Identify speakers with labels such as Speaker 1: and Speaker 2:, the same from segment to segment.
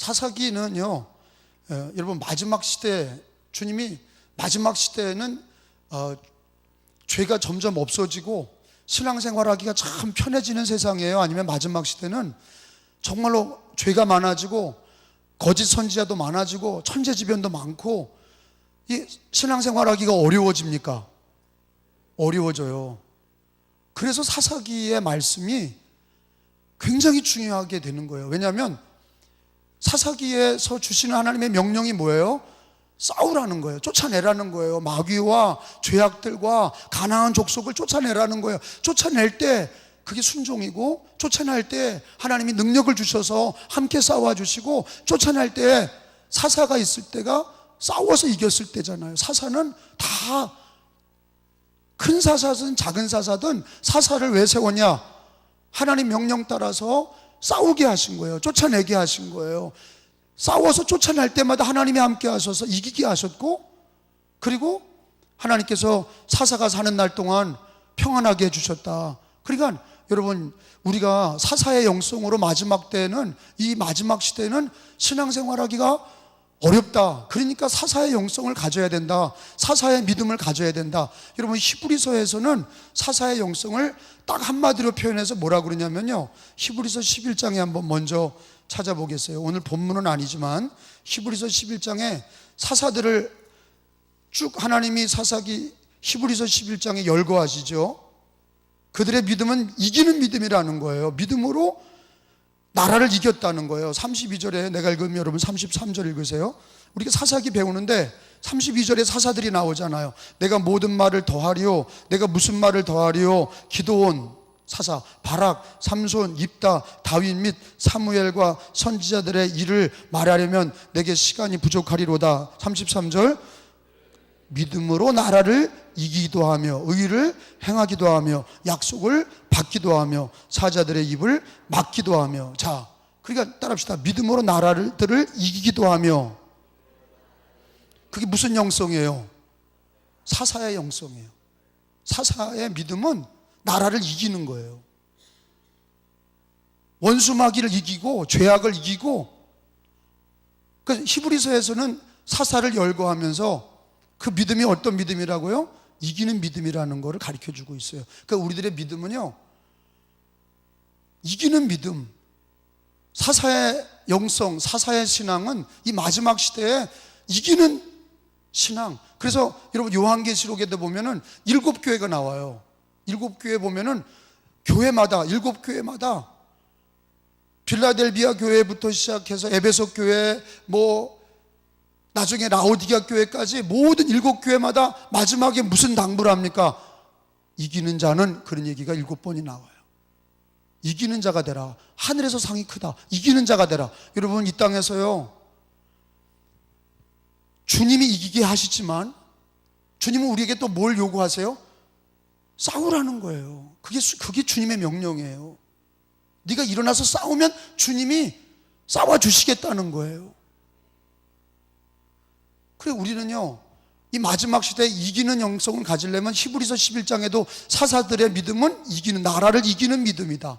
Speaker 1: 사사기는요, 여러분 마지막 시대, 주님이 마지막 시대에는 죄가 점점 없어지고 신앙생활하기가 참 편해지는 세상이에요? 아니면 마지막 시대는 정말로 죄가 많아지고 거짓 선지자도 많아지고 천재지변도 많고 이 신앙생활하기가 어려워집니까? 어려워져요. 그래서 사사기의 말씀이 굉장히 중요하게 되는 거예요. 왜냐하면 사사기에서 주시는 하나님의 명령이 뭐예요? 싸우라는 거예요. 쫓아내라는 거예요. 마귀와 죄악들과 가나안 족속을 쫓아내라는 거예요. 쫓아낼 때 그게 순종이고, 쫓아낼 때 하나님이 능력을 주셔서 함께 싸워주시고, 쫓아낼 때 사사가 있을 때가 싸워서 이겼을 때잖아요. 사사는 다 큰 사사든 작은 사사든 사사를 왜 세웠냐? 하나님 명령 따라서 싸우게 하신 거예요. 쫓아내게 하신 거예요. 싸워서 쫓아낼 때마다 하나님이 함께 하셔서 이기게 하셨고, 그리고 하나님께서 사사가 사는 날 동안 평안하게 해주셨다. 그러니까 여러분, 우리가 사사의 영성으로 마지막 때는, 이 마지막 시대는 신앙생활하기가 어렵다. 그러니까 사사의 영성을 가져야 된다. 사사의 믿음을 가져야 된다. 여러분, 히브리서에서는 사사의 영성을 딱 한마디로 표현해서 뭐라고 그러냐면요, 히브리서 11장에 한번 먼저 찾아보겠어요. 오늘 본문은 아니지만 히브리서 11장에 사사들을 쭉 하나님이 사사기 히브리서 11장에 열거하시죠. 그들의 믿음은 이기는 믿음이라는 거예요. 믿음으로 나라를 이겼다는 거예요. 32절에 내가 읽으면 여러분 33절 읽으세요. 우리가 사사기 배우는데 32절에 사사들이 나오잖아요. 내가 모든 말을 더하리요, 내가 무슨 말을 더하리요. 기드온 사사, 바락, 삼손, 입다, 다윗 및 사무엘과 선지자들의 일을 말하려면 내게 시간이 부족하리로다. 33절, 믿음으로 나라를 이기기도 하며 의를 행하기도 하며 약속을 받기도 하며 사자들의 입을 막기도 하며. 자, 그러니까 따라합시다. 믿음으로 나라들을 이기기도 하며. 그게 무슨 영성이에요? 사사의 영성이에요. 사사의 믿음은 나라를 이기는 거예요. 원수마귀를 이기고 죄악을 이기고. 그 히브리서에서는 사사를 열거하면서 그 믿음이 어떤 믿음이라고요? 이기는 믿음이라는 것을 가르쳐주고 있어요. 그러니까 우리들의 믿음은요, 이기는 믿음, 사사의 영성, 사사의 신앙은 이 마지막 시대에 이기는 신앙. 그래서 여러분 요한계시록에도 보면은 7교회가 나와요. 7교회 보면은 교회마다, 7교회마다 빌라델비아 교회부터 시작해서 에베소 교회, 나중에 라오디게아 교회까지 모든 7교회마다 마지막에 무슨 당부를 합니까? 이기는 자는, 그런 얘기가 7번이 나와요. 이기는 자가 되라. 하늘에서 상이 크다. 이기는 자가 되라. 여러분, 이 땅에서요, 주님이 이기게 하시지만 주님은 우리에게 또 뭘 요구하세요? 싸우라는 거예요. 그게 주님의 명령이에요. 네가 일어나서 싸우면 주님이 싸워주시겠다는 거예요. 그래, 우리는요, 이 마지막 시대에 이기는 영성을 가지려면 히브리서 11장에도 사사들의 믿음은 이기는, 나라를 이기는 믿음이다.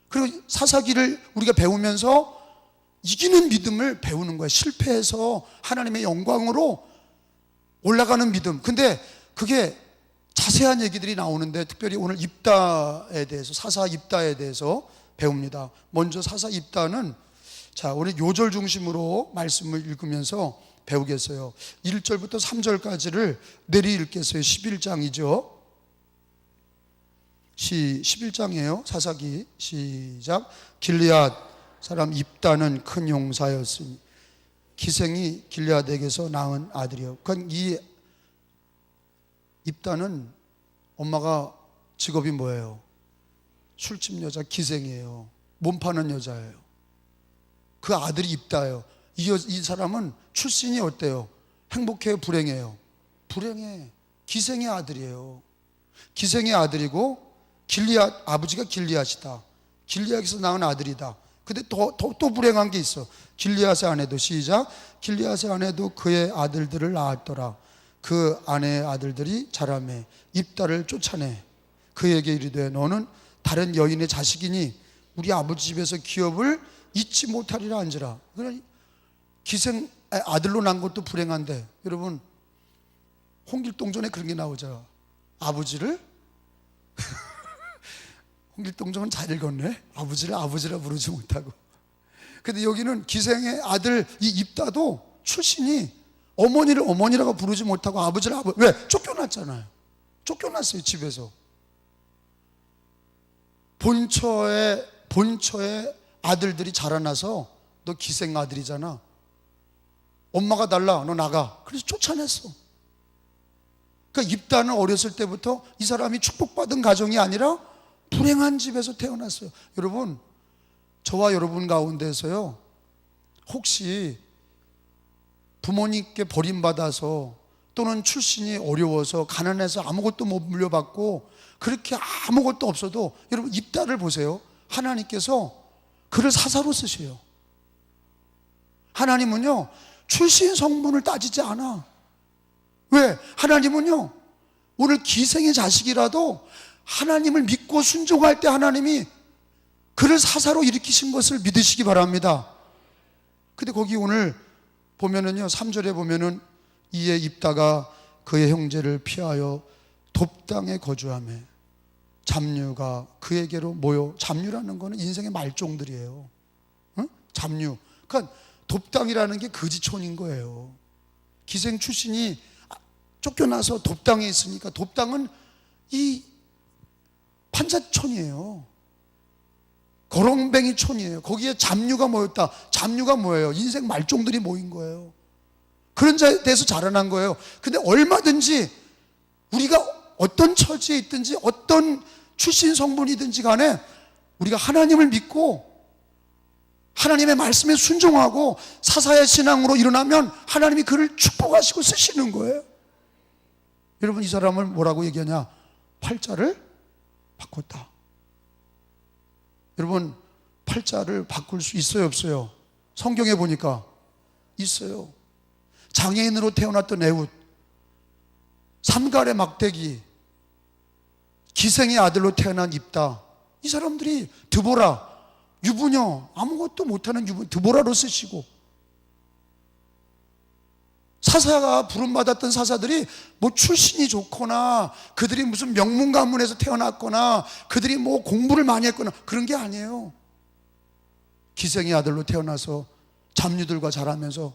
Speaker 1: 그리고 사사기를 우리가 배우면서 이기는 믿음을 배우는 거예요. 실패해서 하나님의 영광으로 올라가는 믿음. 근데 그게 자세한 얘기들이 나오는데, 특별히 오늘 입다에 대해서, 사사 입다에 대해서 배웁니다. 먼저 사사 입다는, 자, 우리 요절 중심으로 말씀을 읽으면서 배우겠어요. 1절부터 3절까지를 내리 읽겠어요. 11장이죠. 11장이에요. 사사기. 시작. 길리앗 사람 입다는 큰 용사였으니 기생이 길리앗에게서 낳은 아들이요. 그러니까 이 입다는 엄마가 직업이 뭐예요? 술집 여자, 기생이에요. 몸 파는 여자예요. 그 아들이 입다예요. 이 사람은 출신이 어때요? 행복해요? 불행해요? 불행해. 기생의 아들이에요. 기생의 아들이고, 길리앗, 아버지가 길리앗이다. 길리앗에서 낳은 아들이다. 근데 또 불행한 게 있어. 길리앗의 아내도, 시작. 길리앗의 아내도 그의 아들들을 낳았더라. 그 아내의 아들들이 자라매 입다를 쫓아내 그에게 이르되 너는 다른 여인의 자식이니 우리 아버지 집에서 기업을 잊지 못하리라 한지라. 그러니 기생 아들로 난 것도 불행한데, 여러분 홍길동전에 그런 게 나오죠. 아버지를 홍길동전은 잘 읽었네. 아버지를 아버지라 부르지 못하고. 근데 여기는 기생의 아들 이 입다도 출신이 어머니를 어머니라고 부르지 못하고 아버지를 아버지. 왜? 쫓겨났잖아요. 쫓겨났어요, 집에서. 본처의 아들들이 자라나서 너 기생 아들이잖아, 엄마가 달라, 너 나가. 그래서 쫓아냈어. 그러니까 입다는 어렸을 때부터 이 사람이 축복받은 가정이 아니라 불행한 집에서 태어났어요. 여러분, 저와 여러분 가운데서요, 혹시 부모님께 버림받아서 또는 출신이 어려워서 가난해서 아무것도 못 물려받고 그렇게 아무것도 없어도, 여러분 입다를 보세요. 하나님께서 그를 사사로 쓰셔요. 하나님은요 출신 성분을 따지지 않아. 왜? 하나님은요 오늘 기생의 자식이라도 하나님을 믿고 순종할 때 하나님이 그를 사사로 일으키신 것을 믿으시기 바랍니다. 근데 거기 오늘 보면은요 3절에 보면은 이에 입다가 그의 형제를 피하여 돕당에 거주하며 잡류가 그에게로 모여. 잡류라는 거는 인생의 말종들이에요. 응? 잡류. 그러니까 돕당이라는 게 거지촌인 거예요. 기생 출신이 쫓겨나서 돕당에 있으니까, 돕당은 이 판자촌이에요. 거렁뱅이 촌이에요. 거기에 잡류가 모였다. 잡류가 뭐예요? 인생 말종들이 모인 거예요. 그런 데서 자라난 거예요. 근데 얼마든지 우리가 어떤 처지에 있든지 어떤 출신 성분이든지 간에 우리가 하나님을 믿고 하나님의 말씀에 순종하고 사사의 신앙으로 일어나면 하나님이 그를 축복하시고 쓰시는 거예요. 여러분, 이 사람을 뭐라고 얘기하냐? 팔자를 바꿨다. 여러분, 팔자를 바꿀 수 있어요, 없어요? 성경에 보니까 있어요. 장애인으로 태어났던 에훗, 삼갈의 막대기, 기생의 아들로 태어난 입다, 이 사람들이 드보라, 유부녀, 아무것도 못하는 드보라로 쓰시고, 사사가 부름받았던 사사들이 뭐 출신이 좋거나 그들이 무슨 명문 가문에서 태어났거나 그들이 뭐 공부를 많이 했거나 그런 게 아니에요. 기생의 아들로 태어나서 잡류들과 자라면서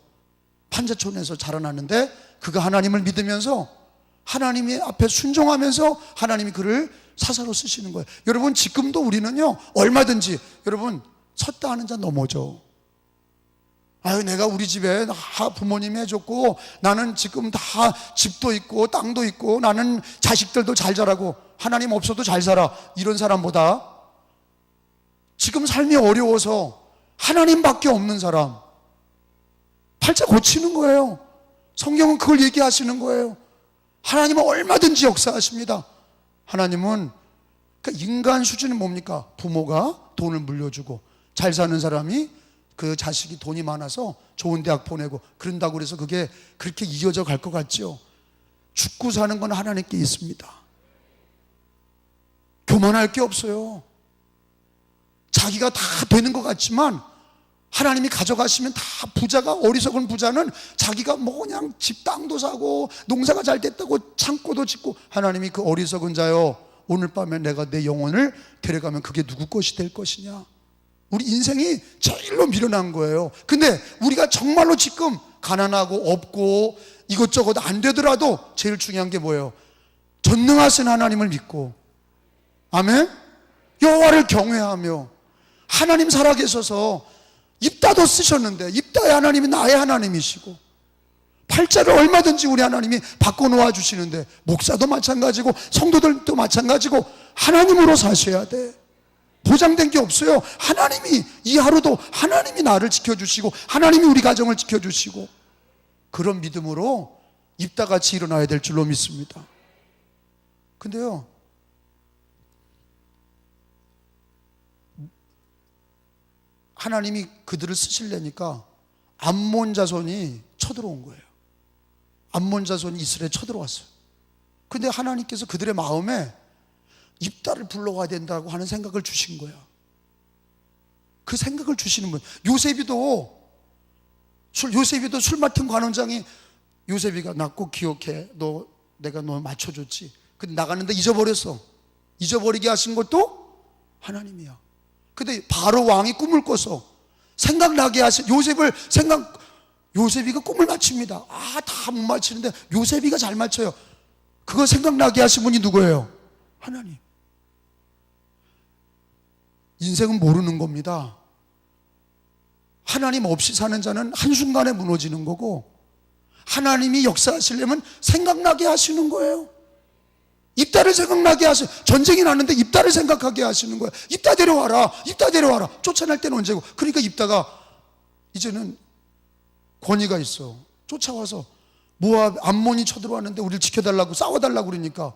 Speaker 1: 판자촌에서 자라났는데, 그가 하나님을 믿으면서 하나님의 앞에 순종하면서 하나님이 그를 사사로 쓰시는 거예요. 여러분, 지금도 우리는요 얼마든지, 여러분 섰다 하는 자 넘어져. 아유, 내가 우리 집에 부모님이 해줬고 나는 지금 다 집도 있고 땅도 있고 나는 자식들도 잘 자라고 하나님 없어도 잘 살아, 이런 사람보다 지금 삶이 어려워서 하나님밖에 없는 사람, 팔자 고치는 거예요. 성경은 그걸 얘기하시는 거예요. 하나님은 얼마든지 역사하십니다. 하나님은, 그러니까 인간 수준은 뭡니까? 부모가 돈을 물려주고 잘 사는 사람이 그 자식이 돈이 많아서 좋은 대학 보내고 그런다고 그래서 그게 그렇게 이어져 갈 것 같죠? 죽고 사는 건 하나님께 있습니다. 교만할 게 없어요. 자기가 다 되는 것 같지만 하나님이 가져가시면 다, 부자가, 어리석은 부자는 자기가 뭐 그냥 집 땅도 사고 농사가 잘 됐다고 창고도 짓고, 하나님이 그 어리석은 자여, 오늘 밤에 내가 내 영혼을 데려가면 그게 누구 것이 될 것이냐. 우리 인생이 제일로 미련한 거예요. 근데 우리가 정말로 지금 가난하고 없고 이것저것 안 되더라도 제일 중요한 게 뭐예요? 전능하신 하나님을 믿고, 아멘? 여호와를 경외하며, 하나님 살아계셔서 입다도 쓰셨는데 입다의 하나님이 나의 하나님이시고, 팔자를 얼마든지 우리 하나님이 바꿔놓아 주시는데, 목사도 마찬가지고 성도들도 마찬가지고 하나님으로 사셔야 돼. 보장된 게 없어요. 하나님이, 이 하루도 하나님이 나를 지켜주시고 하나님이 우리 가정을 지켜주시고, 그런 믿음으로 입다같이 일어나야 될 줄로 믿습니다. 근데요, 하나님이 그들을 쓰시려니까 암몬 자손이 쳐들어온 거예요. 암몬 자손이 이스라엘에 쳐들어왔어요. 근데 하나님께서 그들의 마음에 입다를 불러와야 된다고 하는 생각을 주신 거야. 그 생각을 주시는 분, 요셉이도 요셉이도 술 맡은 관원장이 요셉이가 나 꼭 기억해. 내가 너 맞춰줬지. 근데 나가는데 잊어버렸어. 잊어버리게 하신 것도 하나님이야. 근데 바로 왕이 꿈을 꿔서 생각나게 하신 요셉이가 꿈을 맞춥니다. 다 못 맞히는데 요셉이가 잘 맞춰요. 그거 생각나게 하신 분이 누구예요? 하나님. 인생은 모르는 겁니다. 하나님 없이 사는 자는 한순간에 무너지는 거고, 하나님이 역사하시려면 생각나게 하시는 거예요. 입다를 생각나게 하시는, 전쟁이 났는데 입다를 생각하게 하시는 거예요. 입다 데려와라, 입다 데려와라. 쫓아낼 때는 언제고. 그러니까 입다가 이제는 권위가 있어. 쫓아와서 모압 암몬이 쳐들어왔는데 우리를 지켜달라고, 싸워달라고 그러니까,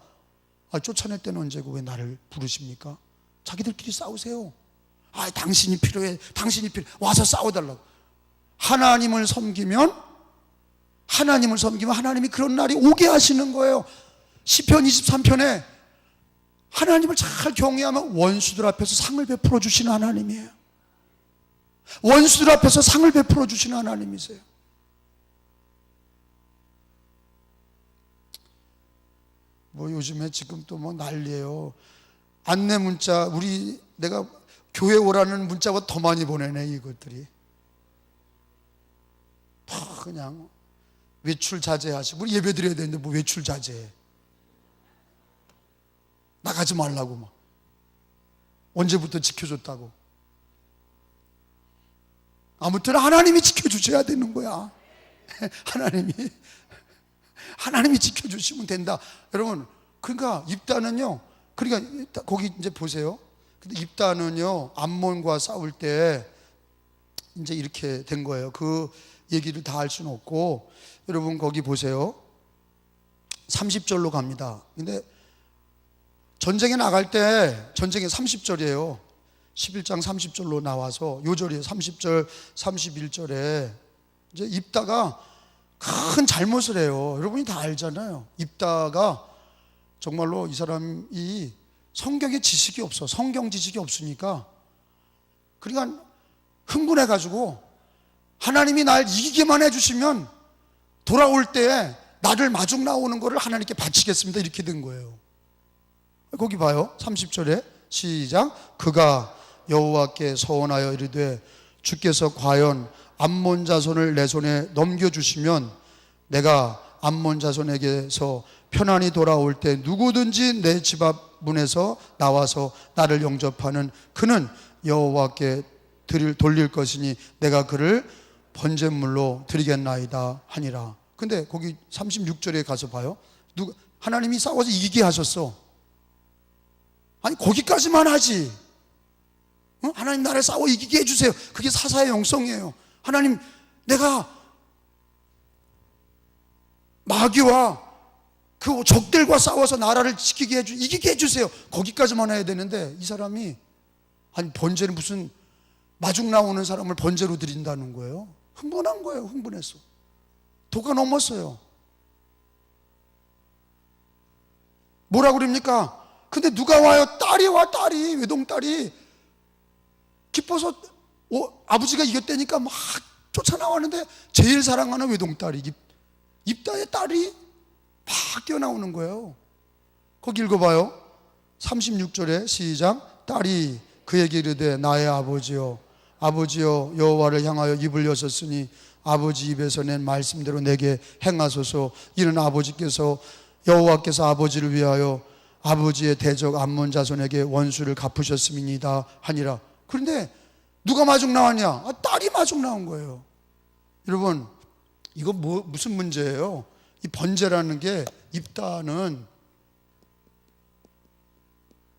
Speaker 1: 쫓아낼 때는 언제고 왜 나를 부르십니까? 자기들끼리 싸우세요. 당신이 필요해, 당신이 필요해, 와서 싸워달라고. 하나님을 섬기면 하나님이 그런 날이 오게 하시는 거예요. 시편 23편에 하나님을 잘 경외하면 원수들 앞에서 상을 베풀어 주시는 하나님이에요. 원수들 앞에서 상을 베풀어 주시는 하나님이세요. 요즘에 지금 또 난리예요. 안내 문자, 내가 교회 오라는 문자보다 더 많이 보내네. 이것들이 다 그냥 외출 자제하시고, 우리 예배 드려야 되는데 외출 자제해. 나가지 말라고 막. 언제부터 지켜줬다고. 아무튼 하나님이 지켜주셔야 되는 거야. 하나님이 지켜주시면 된다. 여러분, 그러니까 입다는요, 그러니까 거기 이제 보세요. 근데 입다는요, 암몬과 싸울 때 이제 이렇게 된 거예요. 그 얘기를 다 할 수는 없고, 여러분 거기 보세요. 30절로 갑니다. 근데 전쟁에 나갈 때, 전쟁에 30절이에요. 11장 30절로 나와서 요절이에요. 30절, 31절에 이제 입다가 큰 잘못을 해요. 여러분이 다 알잖아요. 입다가 정말로 이 사람이 성경의 지식이 없어. 성경 지식이 없으니까, 그러니까 흥분해가지고 하나님이 날 이기게만 해주시면 돌아올 때 나를 마중 나오는 거를 하나님께 바치겠습니다. 이렇게 된 거예요. 거기 봐요. 30절에 시작. 그가 여호와께 서원하여 이르되 주께서 과연 암몬 자손을 내 손에 넘겨주시면 내가 암몬 자손에게서 편안히 돌아올 때 누구든지 내 집 앞 문에서 나와서 나를 영접하는 그는 여호와께 돌릴 것이니 내가 그를 번제물로 드리겠나이다 하니라. 근데 거기 36절에 가서 봐요. 하나님이 싸워서 이기게 하셨어. 거기까지만 하지. 하나님 나를 싸워 이기게 해주세요. 그게 사사의 영성이에요. 하나님, 내가 마귀와 그 적들과 싸워서 나라를 지키게 이기게 해주세요. 거기까지만 해야 되는데, 이 사람이 번제는 무슨 마중 나오는 사람을 번제로 드린다는 거예요. 흥분한 거예요. 흥분해서 도가 넘었어요. 뭐라 그럽니까? 근데 누가 와요? 딸이 와. 딸이, 외동딸이 기뻐서 아버지가 이겼다니까 막 쫓아나왔는데, 제일 사랑하는 외동딸이, 입다의 딸이 막 뛰어나오는 거예요. 거기 읽어봐요. 36절에 시작. 딸이 그에게 이르되 나의 아버지여 여호와를 향하여 입을 여셨으니 아버지 입에서 낸 말씀대로 내게 행하소서. 이는 여호와께서 아버지를 위하여 아버지의 대적 암몬 자손에게 원수를 갚으셨음이니이다 하니라. 그런데 누가 마중 나왔냐? 딸이 마중 나온 거예요. 여러분, 이거 무슨 문제예요? 이 번제라는 게, 입다는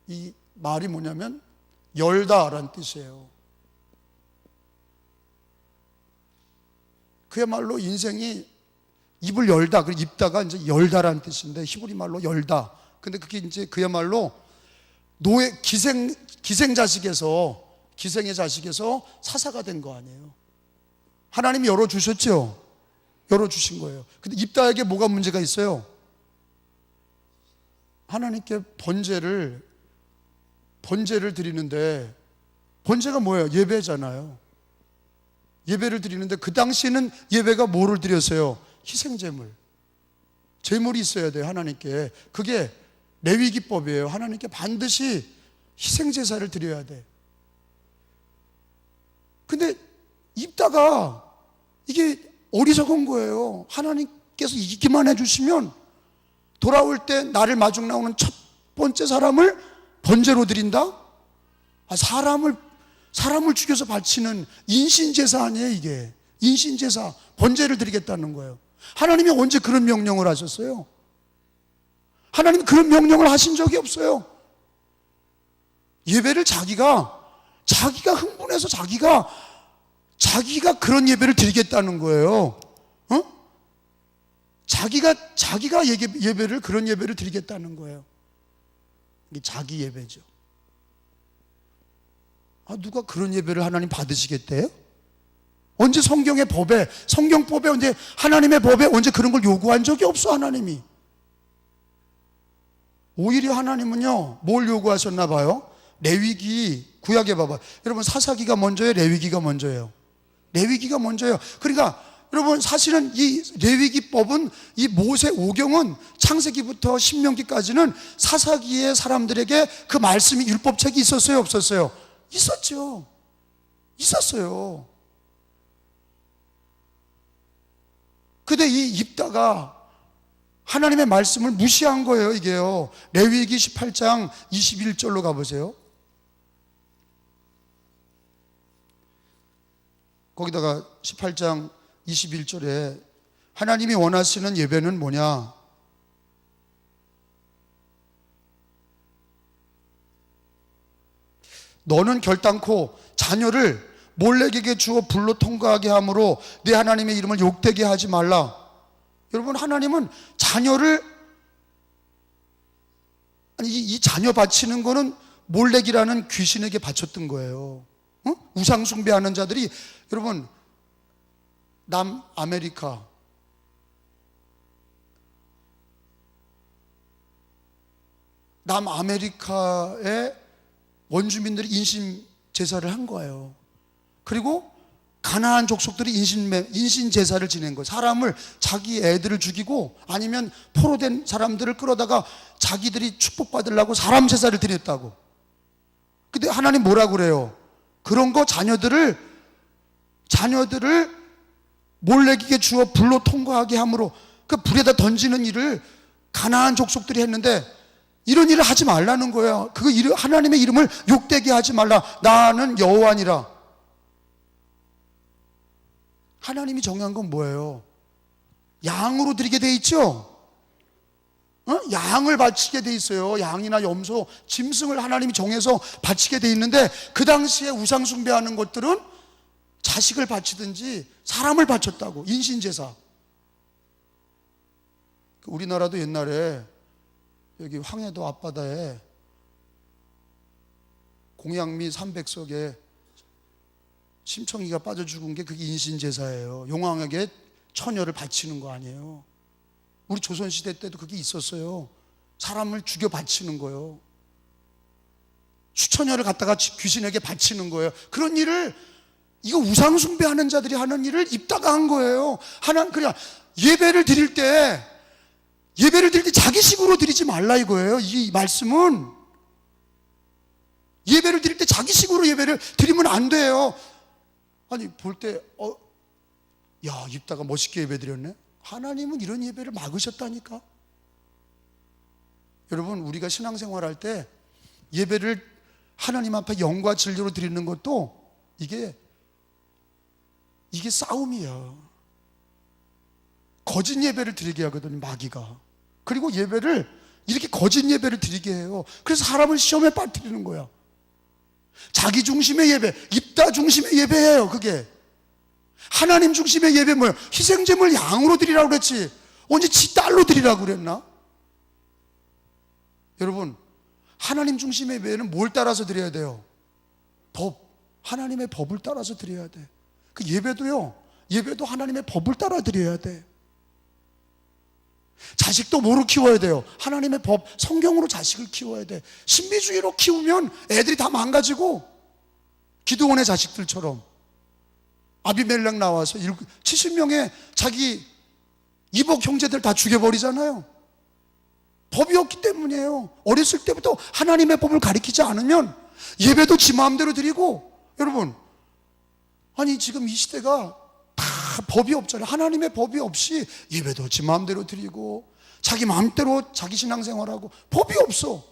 Speaker 1: 이 말이 뭐냐면 열다라는 뜻이에요. 그야말로 인생이 입을 열다, 그리고 입다가 이제 열다라는 뜻인데, 히브리 말로 열다. 근데 그게 이제 그야말로 기생의 자식에서 사사가 된 거 아니에요. 하나님이 열어주셨죠? 열어주신 거예요. 근데 입다에게 뭐가 문제가 있어요? 하나님께 번제를 드리는데, 번제가 뭐예요? 예배잖아요. 예배를 드리는데 그 당시에는 예배가 뭐를 드렸어요? 희생제물. 제물이 있어야 돼요, 하나님께. 그게 레위기법이에요. 하나님께 반드시 희생제사를 드려야 돼. 근데 입다가 이게 어리석은 거예요. 하나님께서 이기만 해주시면 돌아올 때 나를 마중 나오는 첫 번째 사람을 번제로 드린다? 사람을 죽여서 바치는 인신제사 아니에요, 이게. 인신제사, 번제를 드리겠다는 거예요. 하나님이 언제 그런 명령을 하셨어요? 하나님 그런 명령을 하신 적이 없어요. 예배를 자기가 흥분해서 자기가 그런 예배를 드리겠다는 거예요. 자기가 예배를, 그런 예배를 드리겠다는 거예요. 이게 자기 예배죠. 누가 그런 예배를 하나님 받으시겠대요? 언제 성경법에 언제, 하나님의 법에 언제 그런 걸 요구한 적이 없어, 하나님이. 오히려 하나님은요, 뭘 요구하셨나 봐요? 레위기, 구약에 봐봐. 여러분, 사사기가 먼저예요, 레위기가 먼저예요? 레위기가 먼저예요. 그러니까 여러분, 사실은 이 레위기법은, 이 모세 오경은 창세기부터 신명기까지는 사사기의 사람들에게 그 말씀이, 율법책이 있었어요, 없었어요? 있었죠. 있었어요. 근데 이 입다가 하나님의 말씀을 무시한 거예요, 이게요. 레위기 18장 21절로 가보세요. 거기다가 18장 21절에 하나님이 원하시는 예배는 뭐냐? 너는 결단코 자녀를 몰렉에게 주어 불로 통과하게 함으로 내 하나님의 이름을 욕되게 하지 말라. 여러분, 하나님은 자녀를, 이 자녀 바치는 거는 몰렉이라는 귀신에게 바쳤던 거예요. 우상 숭배하는 자들이, 여러분, 남아메리카의 원주민들이 인신 제사를 한 거예요. 그리고 가나안 족속들이 인신 제사를 지낸 거예요. 사람을, 자기 애들을 죽이고 아니면 포로된 사람들을 끌어다가 자기들이 축복받으려고 사람 제사를 드렸다고. 근데 하나님 뭐라고 그래요? 그런 거 자녀들을 몰렉에게 주어 불로 통과하게 함으로, 그 불에다 던지는 일을 가나안 족속들이 했는데 이런 일을 하지 말라는 거예요. 하나님의 이름을 욕되게 하지 말라. 나는 여호와니라. 하나님이 정한 건 뭐예요? 양으로 드리게 돼 있죠? 양을 바치게 돼 있어요. 양이나 염소, 짐승을 하나님이 정해서 바치게 돼 있는데, 그 당시에 우상 숭배하는 것들은 자식을 바치든지 사람을 바쳤다고. 인신제사. 우리나라도 옛날에 여기 황해도 앞바다에 공양미 300석에 심청이가 빠져 죽은 게 그게 인신제사예요. 용왕에게 처녀를 바치는 거 아니에요. 우리 조선시대 때도 그게 있었어요. 사람을 죽여 바치는 거예요. 수처녀를 갖다가 귀신에게 바치는 거예요. 그런 일을, 이거 우상숭배하는 자들이 하는 일을 입다가 한 거예요. 그냥 예배를 드릴 때 자기 식으로 드리지 말라 이거예요. 이 말씀은 예배를 드릴 때 자기 식으로 예배를 드리면 안 돼요. 아니, 볼 때 입다가 멋있게 예배 드렸네. 하나님은 이런 예배를 막으셨다니까. 여러분, 우리가 신앙생활할 때 예배를 하나님 앞에 영과 진리로 드리는 것도 이게 싸움이야. 거짓 예배를 드리게 하거든요, 마귀가. 그리고 예배를 이렇게 거짓 예배를 드리게 해요. 그래서 사람을 시험에 빠뜨리는 거야. 자기 중심의 예배, 입다 중심의 예배예요, 그게. 하나님 중심의 예배 뭐예요? 희생제물 양으로 드리라고 그랬지, 언제 지 딸로 드리라고 그랬나? 여러분, 하나님 중심의 예배는 뭘 따라서 드려야 돼요? 하나님의 법을 따라서 드려야 돼. 그 예배도 하나님의 법을 따라 드려야 돼. 자식도 뭐로 키워야 돼요? 하나님의 법, 성경으로 자식을 키워야 돼. 신비주의로 키우면 애들이 다 망가지고, 기드온의 자식들처럼. 아비멜렉 나와서 70명의 자기 이복 형제들 다 죽여버리잖아요. 법이 없기 때문이에요. 어렸을 때부터 하나님의 법을 가리키지 않으면 예배도 지 마음대로 드리고, 여러분, 아니 지금 이 시대가 다 법이 없잖아요. 하나님의 법이 없이 예배도 지 마음대로 드리고 자기 마음대로 자기 신앙생활하고, 법이 없어.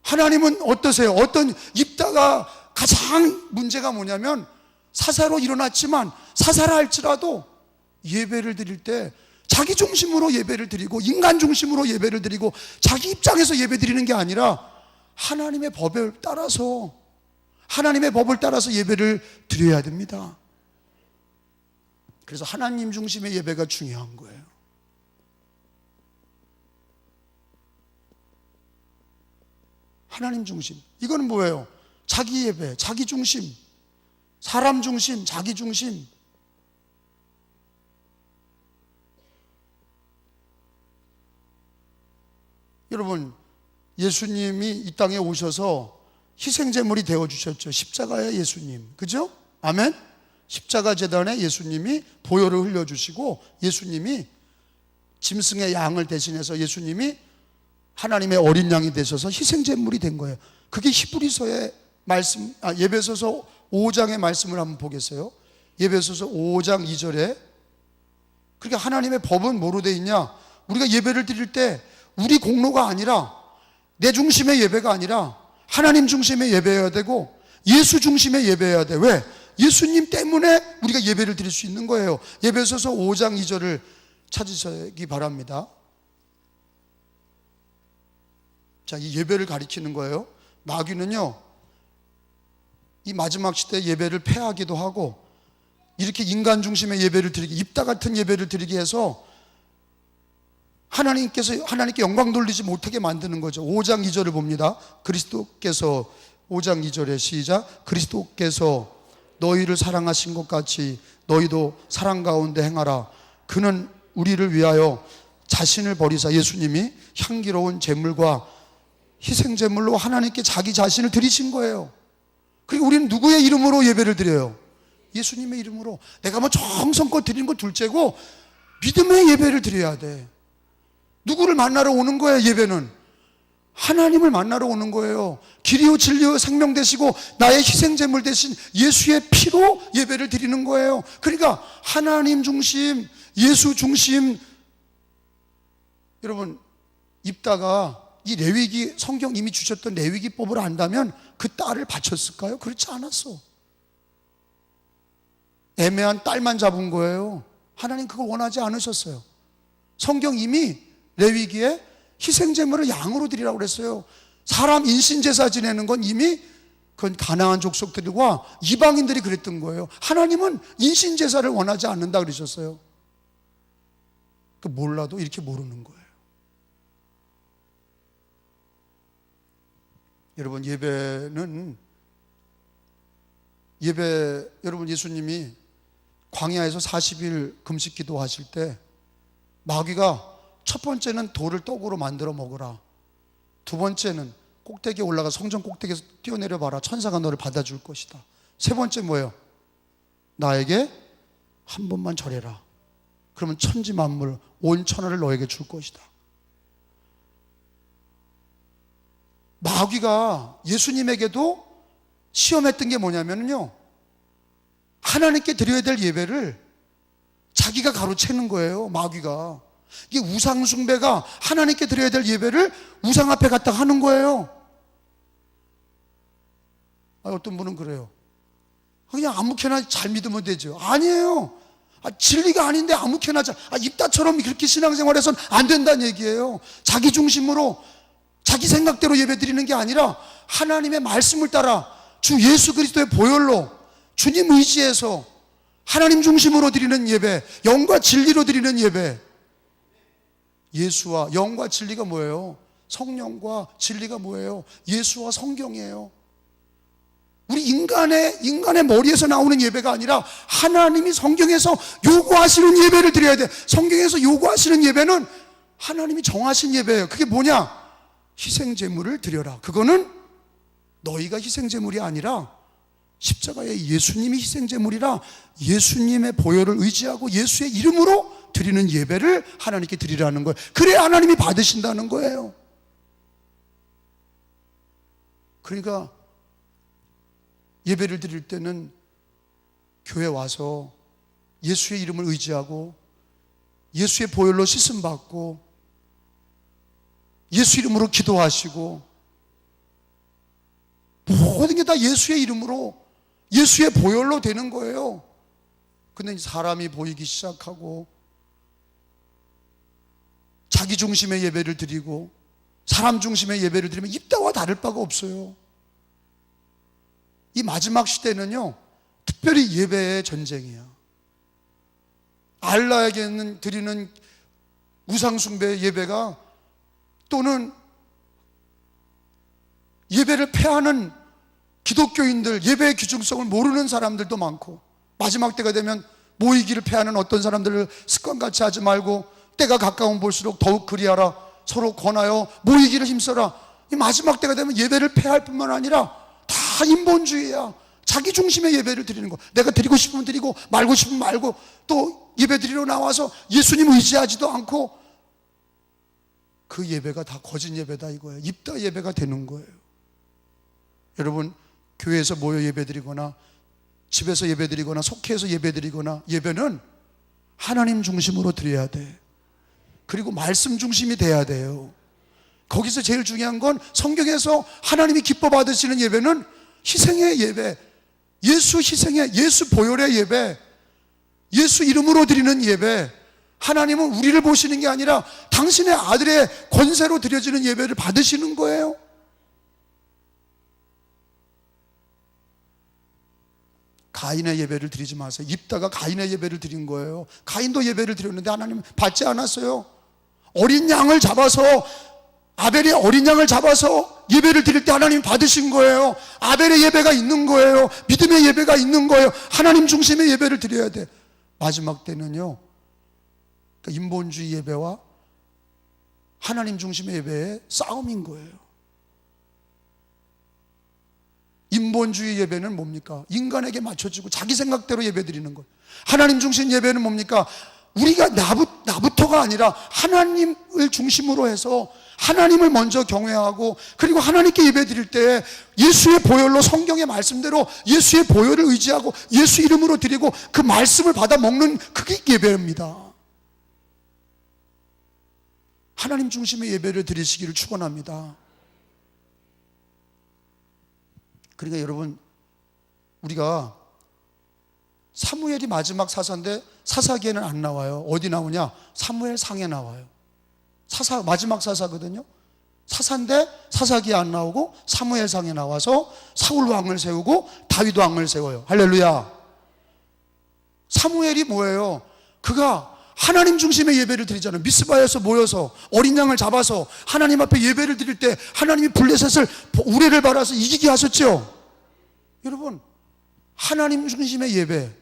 Speaker 1: 하나님은 어떠세요? 어떤 입다가 가장 문제가 뭐냐면, 사사로 일어났지만 사사할지라도 예배를 드릴 때 자기 중심으로 예배를 드리고 인간 중심으로 예배를 드리고 자기 입장에서 예배 드리는 게 아니라 하나님의 법을 따라서 예배를 드려야 됩니다. 그래서 하나님 중심의 예배가 중요한 거예요. 하나님 중심. 이거는 뭐예요? 자기 예배, 자기 중심, 사람 중심, 자기 중심. 여러분, 예수님이 이 땅에 오셔서 희생제물이 되어주셨죠. 십자가의 예수님, 그죠? 아멘? 십자가 제단에 예수님이 보혈을 흘려주시고, 예수님이 짐승의 양을 대신해서 예수님이 하나님의 어린 양이 되셔서 희생제물이 된 거예요. 그게 히브리서의 말씀, 예배소서 5장의 말씀을 한번 보겠어요. 예배소서 5장 2절에, 그러니까 하나님의 법은 뭐로 되어 있냐? 우리가 예배를 드릴 때 우리 공로가 아니라, 내 중심의 예배가 아니라 하나님 중심의 예배여야 되고 예수 중심의 예배여야 돼. 왜? 예수님 때문에 우리가 예배를 드릴 수 있는 거예요. 예배소서 5장 2절을 찾으시기 바랍니다. 자, 이 예배를 가리키는 거예요. 마귀는요, 이 마지막 시대 예배를 폐하기도 하고, 이렇게 인간 중심의 예배를 드리기, 입다 같은 예배를 드리게 해서 하나님께 영광 돌리지 못하게 만드는 거죠. 5장 2절을 봅니다. 그리스도께서, 5장 2절에 시작. 그리스도께서 너희를 사랑하신 것 같이 너희도 사랑 가운데 행하라. 그는 우리를 위하여 자신을 버리사, 예수님이 향기로운 제물과 희생제물로 하나님께 자기 자신을 드리신 거예요. 그리고 우리는 누구의 이름으로 예배를 드려요? 예수님의 이름으로. 내가 뭐 정성껏 드리는 건 둘째고 믿음의 예배를 드려야 돼. 누구를 만나러 오는 거예요? 예배는 하나님을 만나러 오는 거예요. 길이요 진리요 생명 되시고 나의 희생제물 대신 예수의 피로 예배를 드리는 거예요. 그러니까 하나님 중심, 예수 중심. 여러분, 입다가 이 레위기, 성경 이미 주셨던 레위기법을 안다면 그 딸을 바쳤을까요? 그렇지 않았어. 애매한 딸만 잡은 거예요. 하나님 그걸 원하지 않으셨어요. 성경 이미 레위기에 희생제물을 양으로 드리라고 그랬어요. 사람 인신제사 지내는 건 이미 그건 가나안 족속들과 이방인들이 그랬던 거예요. 하나님은 인신제사를 원하지 않는다 그러셨어요. 그 몰라도 이렇게 모르는 거예요. 여러분, 여러분, 예수님이 광야에서 40일 금식 기도하실 때 마귀가 첫 번째는 돌을 떡으로 만들어 먹으라. 두 번째는 꼭대기에 올라가 성전 꼭대기에서 뛰어내려 봐라. 천사가 너를 받아줄 것이다. 세 번째 뭐예요? 나에게 한 번만 절해라. 그러면 천지 만물 온 천하를 너에게 줄 것이다. 마귀가 예수님에게도 시험했던 게 뭐냐면요, 하나님께 드려야 될 예배를 자기가 가로채는 거예요. 마귀가. 이게 우상 숭배가 하나님께 드려야 될 예배를 우상 앞에 갖다 하는 거예요. 어떤 분은 그래요. 그냥 아무렇게나 잘 믿으면 되죠. 아니에요. 진리가 아닌데 아무렇게나 입다처럼 그렇게 신앙생활해서는 안 된다는 얘기예요. 자기 중심으로 자기 생각대로 예배 드리는 게 아니라 하나님의 말씀을 따라 주 예수 그리스도의 보혈로 주님 의지해서 하나님 중심으로 드리는 예배, 영과 진리로 드리는 예배. 예수와 영과 진리가 뭐예요? 성령과 진리가 뭐예요? 예수와 성경이에요. 우리 인간의 머리에서 나오는 예배가 아니라 하나님이 성경에서 요구하시는 예배를 드려야 돼. 성경에서 요구하시는 예배는 하나님이 정하신 예배예요. 그게 뭐냐? 희생제물을 드려라. 그거는 너희가 희생제물이 아니라 십자가의 예수님이 희생제물이라 예수님의 보혈을 의지하고 예수의 이름으로 드리는 예배를 하나님께 드리라는 거예요. 그래야 하나님이 받으신다는 거예요. 그러니까 예배를 드릴 때는 교회 와서 예수의 이름을 의지하고 예수의 보혈로 씻음 받고 예수 이름으로 기도하시고 모든 게 다 예수의 이름으로 예수의 보혈로 되는 거예요. 근데 사람이 보이기 시작하고 자기 중심의 예배를 드리고 사람 중심의 예배를 드리면 이때와 다를 바가 없어요. 이 마지막 시대는요, 특별히 예배의 전쟁이야. 알라에게는 드리는 우상숭배의 예배가, 또는 예배를 패하는 기독교인들, 예배의 귀중성을 모르는 사람들도 많고, 마지막 때가 되면 모이기를 패하는 어떤 사람들을 습관같이 하지 말고 때가 가까운 볼수록 더욱 그리하라, 서로 권하여 모이기를 힘써라. 이 마지막 때가 되면 예배를 패할 뿐만 아니라 다 인본주의야. 자기 중심의 예배를 드리는 거. 내가 드리고 싶으면 드리고 말고 싶으면 말고, 또 예배 드리러 나와서 예수님 의지하지도 않고, 그 예배가 다 거짓 예배다 이거예요. 입다 예배가 되는 거예요. 여러분, 교회에서 모여 예배 드리거나 집에서 예배 드리거나 속회에서 예배 드리거나, 예배는 하나님 중심으로 드려야 돼. 그리고 말씀 중심이 돼야 돼요. 거기서 제일 중요한 건, 성경에서 하나님이 기뻐 받으시는 예배는 희생의 예배, 예수 희생의, 예수 보혈의 예배, 예수 이름으로 드리는 예배. 하나님은 우리를 보시는 게 아니라 당신의 아들의 권세로 드려지는 예배를 받으시는 거예요. 가인의 예배를 드리지 마세요. 입다가 가인의 예배를 드린 거예요. 가인도 예배를 드렸는데 하나님은 받지 않았어요. 어린 양을 잡아서, 아벨이 어린 양을 잡아서 예배를 드릴 때 하나님 받으신 거예요. 아벨의 예배가 있는 거예요. 믿음의 예배가 있는 거예요. 하나님 중심의 예배를 드려야 돼. 마지막 때는요, 인본주의 예배와 하나님 중심의 예배의 싸움인 거예요. 인본주의 예배는 뭡니까? 인간에게 맞춰지고 자기 생각대로 예배 드리는 거예요. 하나님 중심 예배는 뭡니까? 우리가 나부터가 아니라 하나님을 중심으로 해서 하나님을 먼저 경외하고, 그리고 하나님께 예배 드릴 때 예수의 보혈로, 성경의 말씀대로 예수의 보혈을 의지하고 예수 이름으로 드리고 그 말씀을 받아 먹는, 그게 예배입니다. 하나님 중심의 예배를 드리시기를 축원합니다. 그러니까 여러분, 우리가 사무엘이 마지막 사사인데 사사기에는 안 나와요. 어디 나오냐? 사무엘상에 나와요. 마지막 사사거든요. 사사인데 사사기에 안 나오고 사무엘상에 나와서 사울 왕을 세우고 다윗 왕을 세워요. 할렐루야. 사무엘이 뭐예요? 그가 하나님 중심의 예배를 드리잖아요. 미스바에서 모여서 어린 양을 잡아서 하나님 앞에 예배를 드릴 때 하나님이 블레셋을, 우레를 발아서 이기게 하셨죠. 여러분, 하나님 중심의 예배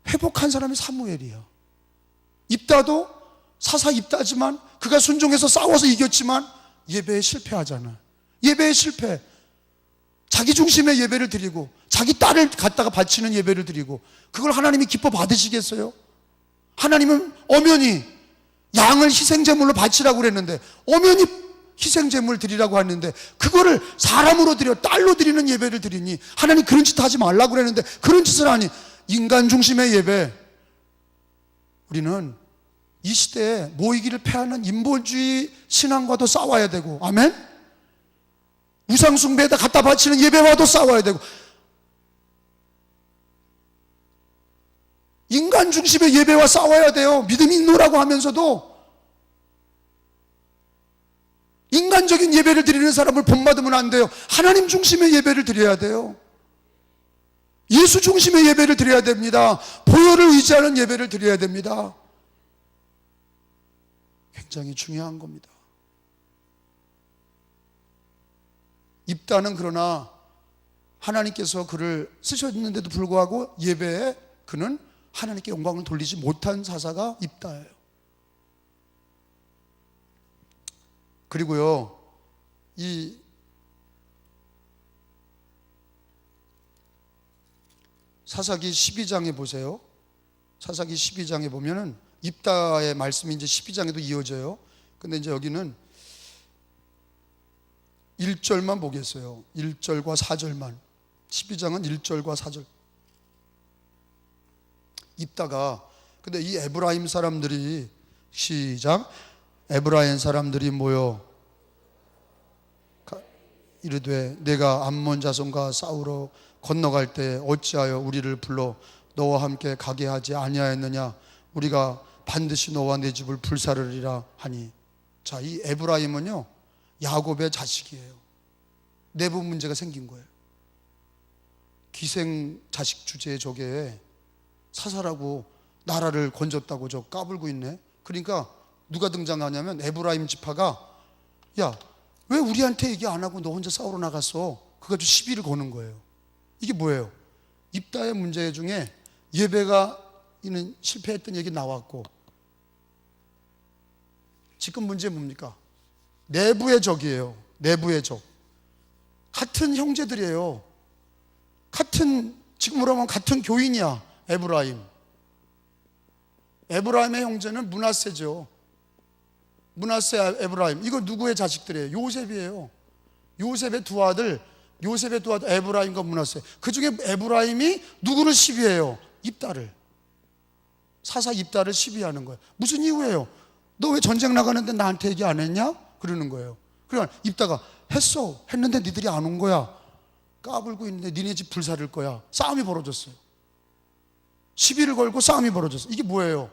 Speaker 1: 회복한 사람이 사무엘이에요. 입다도 사사 입다지만 그가 순종해서 싸워서 이겼지만 예배에 실패하잖아요. 예배에 실패. 자기 중심의 예배를 드리고 자기 딸을 갖다가 바치는 예배를 드리고, 그걸 하나님이 기뻐 받으시겠어요? 하나님은 엄연히 양을 희생제물로 바치라고 그랬는데, 엄연히 희생제물 드리라고 했는데, 그거를 사람으로 드려, 딸로 드리는 예배를 드리니 하나님 그런 짓 하지 말라고 그랬는데 그런 짓을 하니, 인간 중심의 예배. 우리는 이 시대에 모이기를 패하는 인본주의 신앙과도 싸워야 되고, 아멘? 우상숭배에다 갖다 바치는 예배와도 싸워야 되고, 인간 중심의 예배와 싸워야 돼요. 믿음이 있노라고 하면서도 인간적인 예배를 드리는 사람을 본받으면 안 돼요. 하나님 중심의 예배를 드려야 돼요. 예수 중심의 예배를 드려야 됩니다. 보혈을 의지하는 예배를 드려야 됩니다. 굉장히 중요한 겁니다. 입다는 그러나 하나님께서 그를 쓰셨는데도 불구하고 예배에 그는 하나님께 영광을 돌리지 못한 사사가 입다예요. 그리고요, 이 사사기 12장에 보세요. 사사기 12장에 보면은 입다의 말씀이 이제 12장에도 이어져요. 근데 이제 여기는 1절만 보겠어요. 1절과 4절만. 12장은 1절과 4절. 입다가, 근데 이 에브라임 사람들이, 시작, 에브라임 사람들이 모여 이르되 내가 암몬 자손과 싸우러 건너갈 때 어찌하여 우리를 불러 너와 함께 가게 하지 아니하였느냐? 우리가 반드시 너와 내 집을 불사르리라 하니. 자, 이 에브라임은요 야곱의 자식이에요. 내부 문제가 생긴 거예요. 기생 자식 주제에 저게 사사라고 나라를 건졌다고 저 까불고 있네. 그러니까 누가 등장하냐면 에브라임 지파가, 야, 왜 우리한테 얘기 안 하고 너 혼자 싸우러 나갔어? 그거 가지고 시비를 거는 거예요. 이게 뭐예요? 입다의 문제 중에 예배가 이는 실패했던 얘기 나왔고, 지금 문제 뭡니까? 내부의 적이에요. 내부의 적. 같은 형제들이에요. 같은, 지금으로 하면 같은 교인이야. 에브라임. 에브라임의 형제는 므낫세죠. 므낫세, 에브라임. 이거 누구의 자식들이에요? 요셉이에요. 요셉의 두 아들 에브라임과 므낫세. 그 중에 에브라임이 누구를 시비해요? 입다를. 사사 입다를 시비하는 거예요. 무슨 이유예요? 너 왜 전쟁 나가는데 나한테 얘기 안 했냐? 그러는 거예요. 그러니까 입다가 했는데 니들이 안 온 거야. 까불고 있는데 니네 집 불사를 거야. 싸움이 벌어졌어요. 시비를 걸고 싸움이 벌어졌어요. 이게 뭐예요?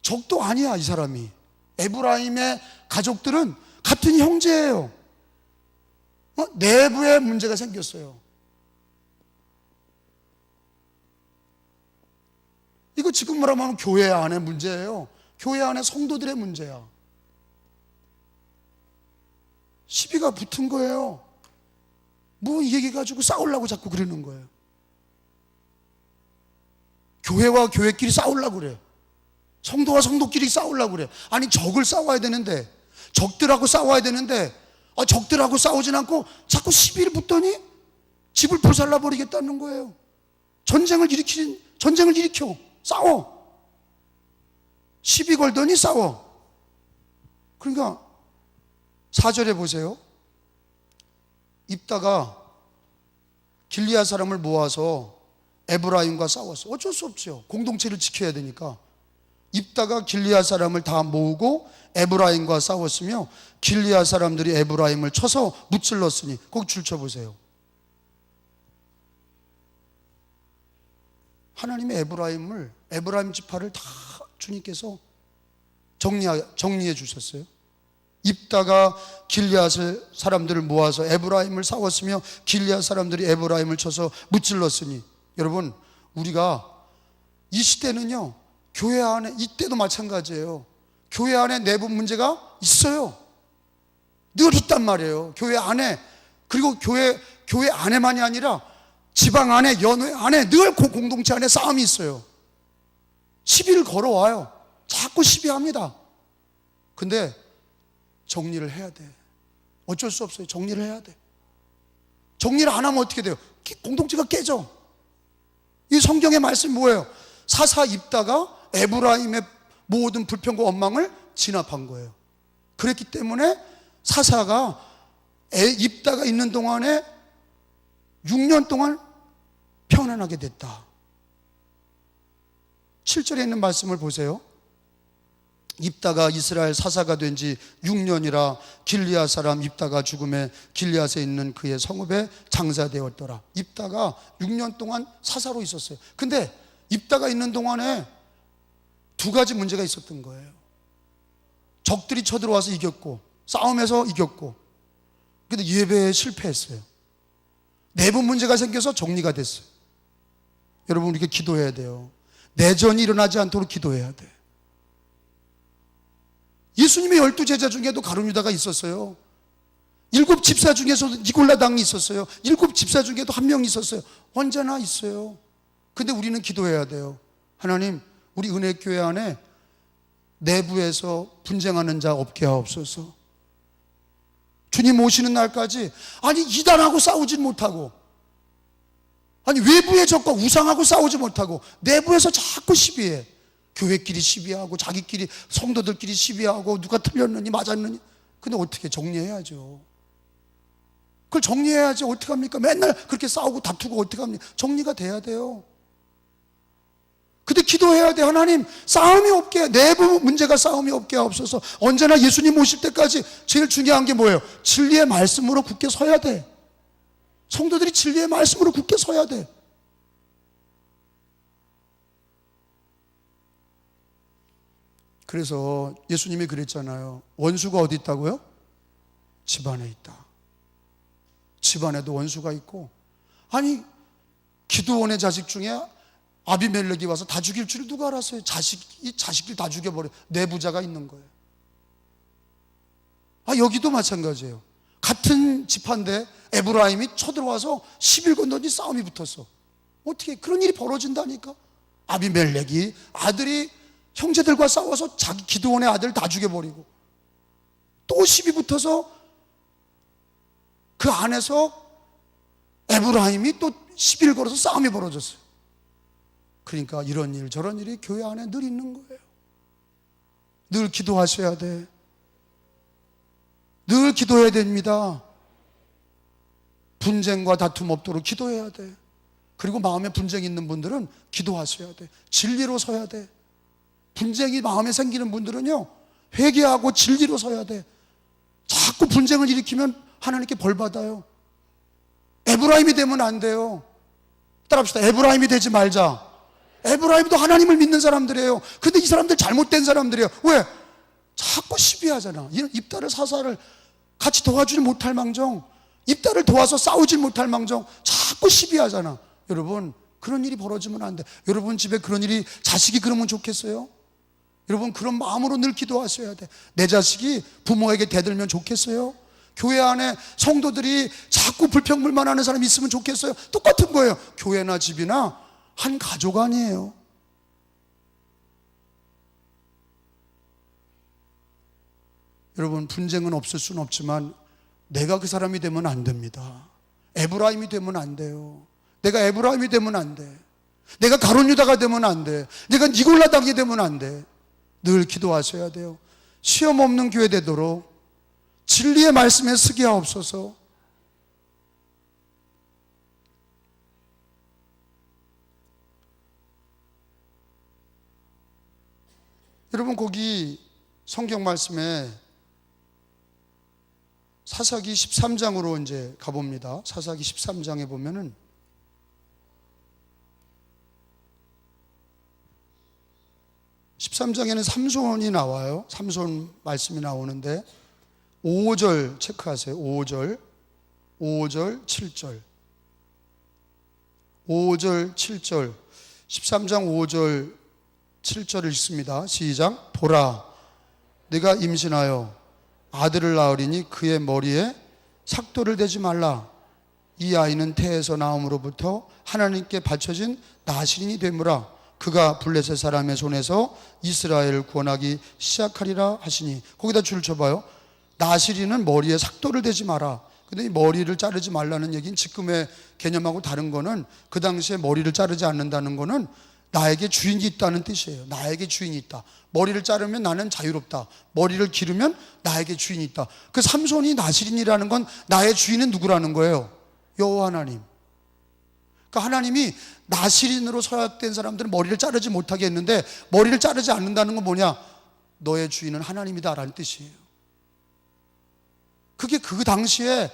Speaker 1: 적도 아니야, 이 사람이. 에브라임의 가족들은 같은 형제예요. 내부에 문제가 생겼어요. 이거 지금 말하면 교회 안의 문제예요. 교회 안의 성도들의 문제야. 시비가 붙은 거예요. 뭐 이 얘기 가지고 싸우려고 자꾸 그러는 거예요. 교회와 교회끼리 싸우려고 그래. 성도와 성도끼리 싸우려고 그래. 아니, 적을 싸워야 되는데, 적들하고 싸워야 되는데, 적들하고 싸우진 않고 자꾸 시비를 붙더니 집을 불살라 버리겠다는 거예요. 전쟁을 일으켜 싸워. 시비 걸더니 싸워. 그러니까 4절에 보세요. 입다가 길리앗 사람을 모아서 에브라임과 싸웠어. 어쩔 수 없죠. 공동체를 지켜야 되니까. 입다가 길리앗 사람을 다 모으고 에브라임과 싸웠으며 길리앗 사람들이 에브라임을 쳐서 무찔렀으니. 꼭 줄쳐보세요. 하나님의 에브라임 지파를 다 주님께서 정리해 주셨어요. 입다가 길리앗 사람들을 모아서 에브라임을 싸웠으며 길리앗 사람들이 에브라임을 쳐서 무찔렀으니. 여러분, 우리가 이 시대는요, 교회 안에, 이때도 마찬가지예요. 교회 안에 내부 문제가 있어요. 늘 있단 말이에요. 교회 안에. 그리고 교회 안에만이 아니라 지방 안에, 연회 안에, 늘 공동체 안에 싸움이 있어요. 시비를 걸어와요. 자꾸 시비합니다. 근데 정리를 해야 돼. 어쩔 수 없어요. 정리를 해야 돼. 정리를 안 하면 어떻게 돼요? 공동체가 깨져. 이 성경의 말씀이 뭐예요? 사사 입다가 에브라임의 모든 불평과 원망을 진압한 거예요. 그랬기 때문에 사사가 입다가 있는 동안에 6년 동안 편안하게 됐다. 7절에 있는 말씀을 보세요. 입다가 이스라엘 사사가 된 지 6년이라 길리앗 사람 입다가 죽음에 길리앗에 있는 그의 성읍에 장사되었더라. 입다가 6년 동안 사사로 있었어요. 근데 입다가 있는 동안에 두 가지 문제가 있었던 거예요. 적들이 쳐들어와서 이겼고, 싸움에서 이겼고, 근데 예배에 실패했어요. 내부 문제가 생겨서 정리가 됐어요. 여러분, 우리가 기도해야 돼요. 내전이 일어나지 않도록 기도해야 돼. 예수님의 12제자 중에도 가룟유다가 있었어요. 7 집사 중에서도 니골라당이 있었어요. 7 집사 중에도 한 명 있었어요. 언제나 있어요. 근데 우리는 기도해야 돼요. 하나님, 우리 은혜교회 안에 내부에서 분쟁하는 자 없게 하옵소서. 주님 오시는 날까지, 아니 이단하고 싸우진 못하고, 아니 외부의 적과 우상하고 싸우지 못하고 내부에서 자꾸 시비해. 교회끼리 시비하고 자기끼리 성도들끼리 시비하고 누가 틀렸느니 맞았느니. 근데 어떻게 정리해야죠. 그걸 정리해야지. 어떻게 합니까? 맨날 그렇게 싸우고 다투고 어떻게 합니까? 정리가 돼야 돼요. 근데 기도해야 돼. 하나님 싸움이 없게, 내부 문제가 싸움이 없게 하옵소서. 언제나 예수님 오실 때까지 제일 중요한 게 뭐예요? 진리의 말씀으로 굳게 서야 돼. 성도들이 진리의 말씀으로 굳게 서야 돼. 그래서 예수님이 그랬잖아요. 원수가 어디 있다고요? 집안에 있다. 집안에도 원수가 있고. 아니 기드온의 자식 중에 아비멜렉이 와서 다 죽일 줄 누가 알았어요? 자식들 다 죽여버려. 내부자가 있는 거예요. 여기도 마찬가지예요. 같은 집안데 에브라임이 쳐들어와서 10일 건너니 싸움이 붙었어. 어떻게 그런 일이 벌어진다니까. 아비멜렉이 아들이 형제들과 싸워서 자기 기드온의 아들 다 죽여버리고 또 시비 붙어서 그 안에서 에브라임이 또 시비를 걸어서 싸움이 벌어졌어요. 그러니까 이런 일 저런 일이 교회 안에 늘 있는 거예요. 늘 기도하셔야 돼. 늘 기도해야 됩니다. 분쟁과 다툼 없도록 기도해야 돼. 그리고 마음에 분쟁이 있는 분들은 기도하셔야 돼. 진리로 서야 돼. 분쟁이 마음에 생기는 분들은요, 회개하고 진리로 서야 돼. 자꾸 분쟁을 일으키면 하나님께 벌 받아요. 에브라임이 되면 안 돼요. 따라합시다. 에브라임이 되지 말자. 에브라임도 하나님을 믿는 사람들이에요. 근데 이 사람들 잘못된 사람들이에요. 왜? 자꾸 시비하잖아. 입다를 사사를 같이 도와주지 못할 망정, 입다를 도와서 싸우지 못할 망정 자꾸 시비하잖아. 여러분 그런 일이 벌어지면 안 돼. 여러분 집에 그런 일이, 자식이 그러면 좋겠어요? 여러분 그런 마음으로 늘 기도하셔야 돼. 내 자식이 부모에게 대들면 좋겠어요? 교회 안에 성도들이 자꾸 불평불만하는 사람이 있으면 좋겠어요? 똑같은 거예요. 교회나 집이나 한 가족 아니에요. 여러분 분쟁은 없을 수는 없지만 내가 그 사람이 되면 안 됩니다. 에브라임이 되면 안 돼요. 내가 에브라임이 되면 안 돼. 내가 가룟 유다가 되면 안 돼. 내가 니골라당이 되면 안 돼. 늘 기도하셔야 돼요. 시험 없는 교회 되도록 진리의 말씀에 쓰게 하옵소서. 여러분 거기 성경 말씀에 사사기 13장으로 이제 가봅니다. 사사기 13장에 보면은 13장에는 삼손이 나와요. 삼손 말씀이 나오는데 5절 체크하세요. 5절, 7절. 5절, 7절. 13장 5절, 7절을 읽습니다. 시작. 보라, 내가 임신하여 아들을 낳으리니 그의 머리에 삭도를 대지 말라. 이 아이는 태에서 나옴으로부터 하나님께 바쳐진 나실인이 되므라. 그가 블레셋 사람의 손에서 이스라엘을 구원하기 시작하리라 하시니. 거기다 줄 쳐봐요. 나실인은 머리에 삭도를 대지 마라. 근데 이 머리를 자르지 말라는 얘기는 지금의 개념하고 다른 거는, 그 당시에 머리를 자르지 않는다는 거는 나에게 주인이 있다는 뜻이에요. 나에게 주인이 있다. 머리를 자르면 나는 자유롭다. 머리를 기르면 나에게 주인이 있다. 그 삼손이 나실인이라는 건 나의 주인은 누구라는 거예요? 여호와 하나님. 그러니까 하나님이 나실인으로 서약된 사람들은 머리를 자르지 못하게 했는데, 머리를 자르지 않는다는 건 뭐냐? 너의 주인은 하나님이다라는 뜻이에요. 그게 그 당시에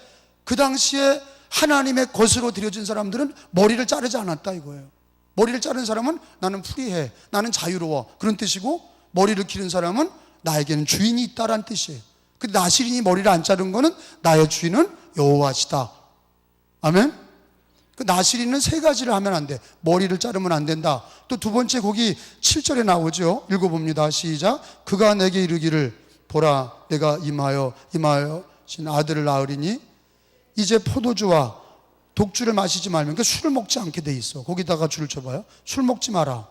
Speaker 1: 하나님의 것으로 드려진 사람들은 머리를 자르지 않았다 이거예요. 머리를 자른 사람은 나는 프리해, 나는 자유로워, 그런 뜻이고, 머리를 기른 사람은 나에게는 주인이 있다라는 뜻이에요. 근데 나실인이 머리를 안 자른 거는 나의 주인은 여호와시다. 아멘? 그 나실인은 세 가지를 하면 안 돼. 머리를 자르면 안 된다. 또 두 번째 거기 7절에 나오죠. 읽어봅니다. 시작. 그가 내게 이르기를 보라, 내가 임하여 신 아들을 낳으리니 이제 포도주와 독주를 마시지 말면, 그러니까 술을 먹지 않게 돼 있어. 거기다가 줄을 쳐봐요. 술 먹지 마라.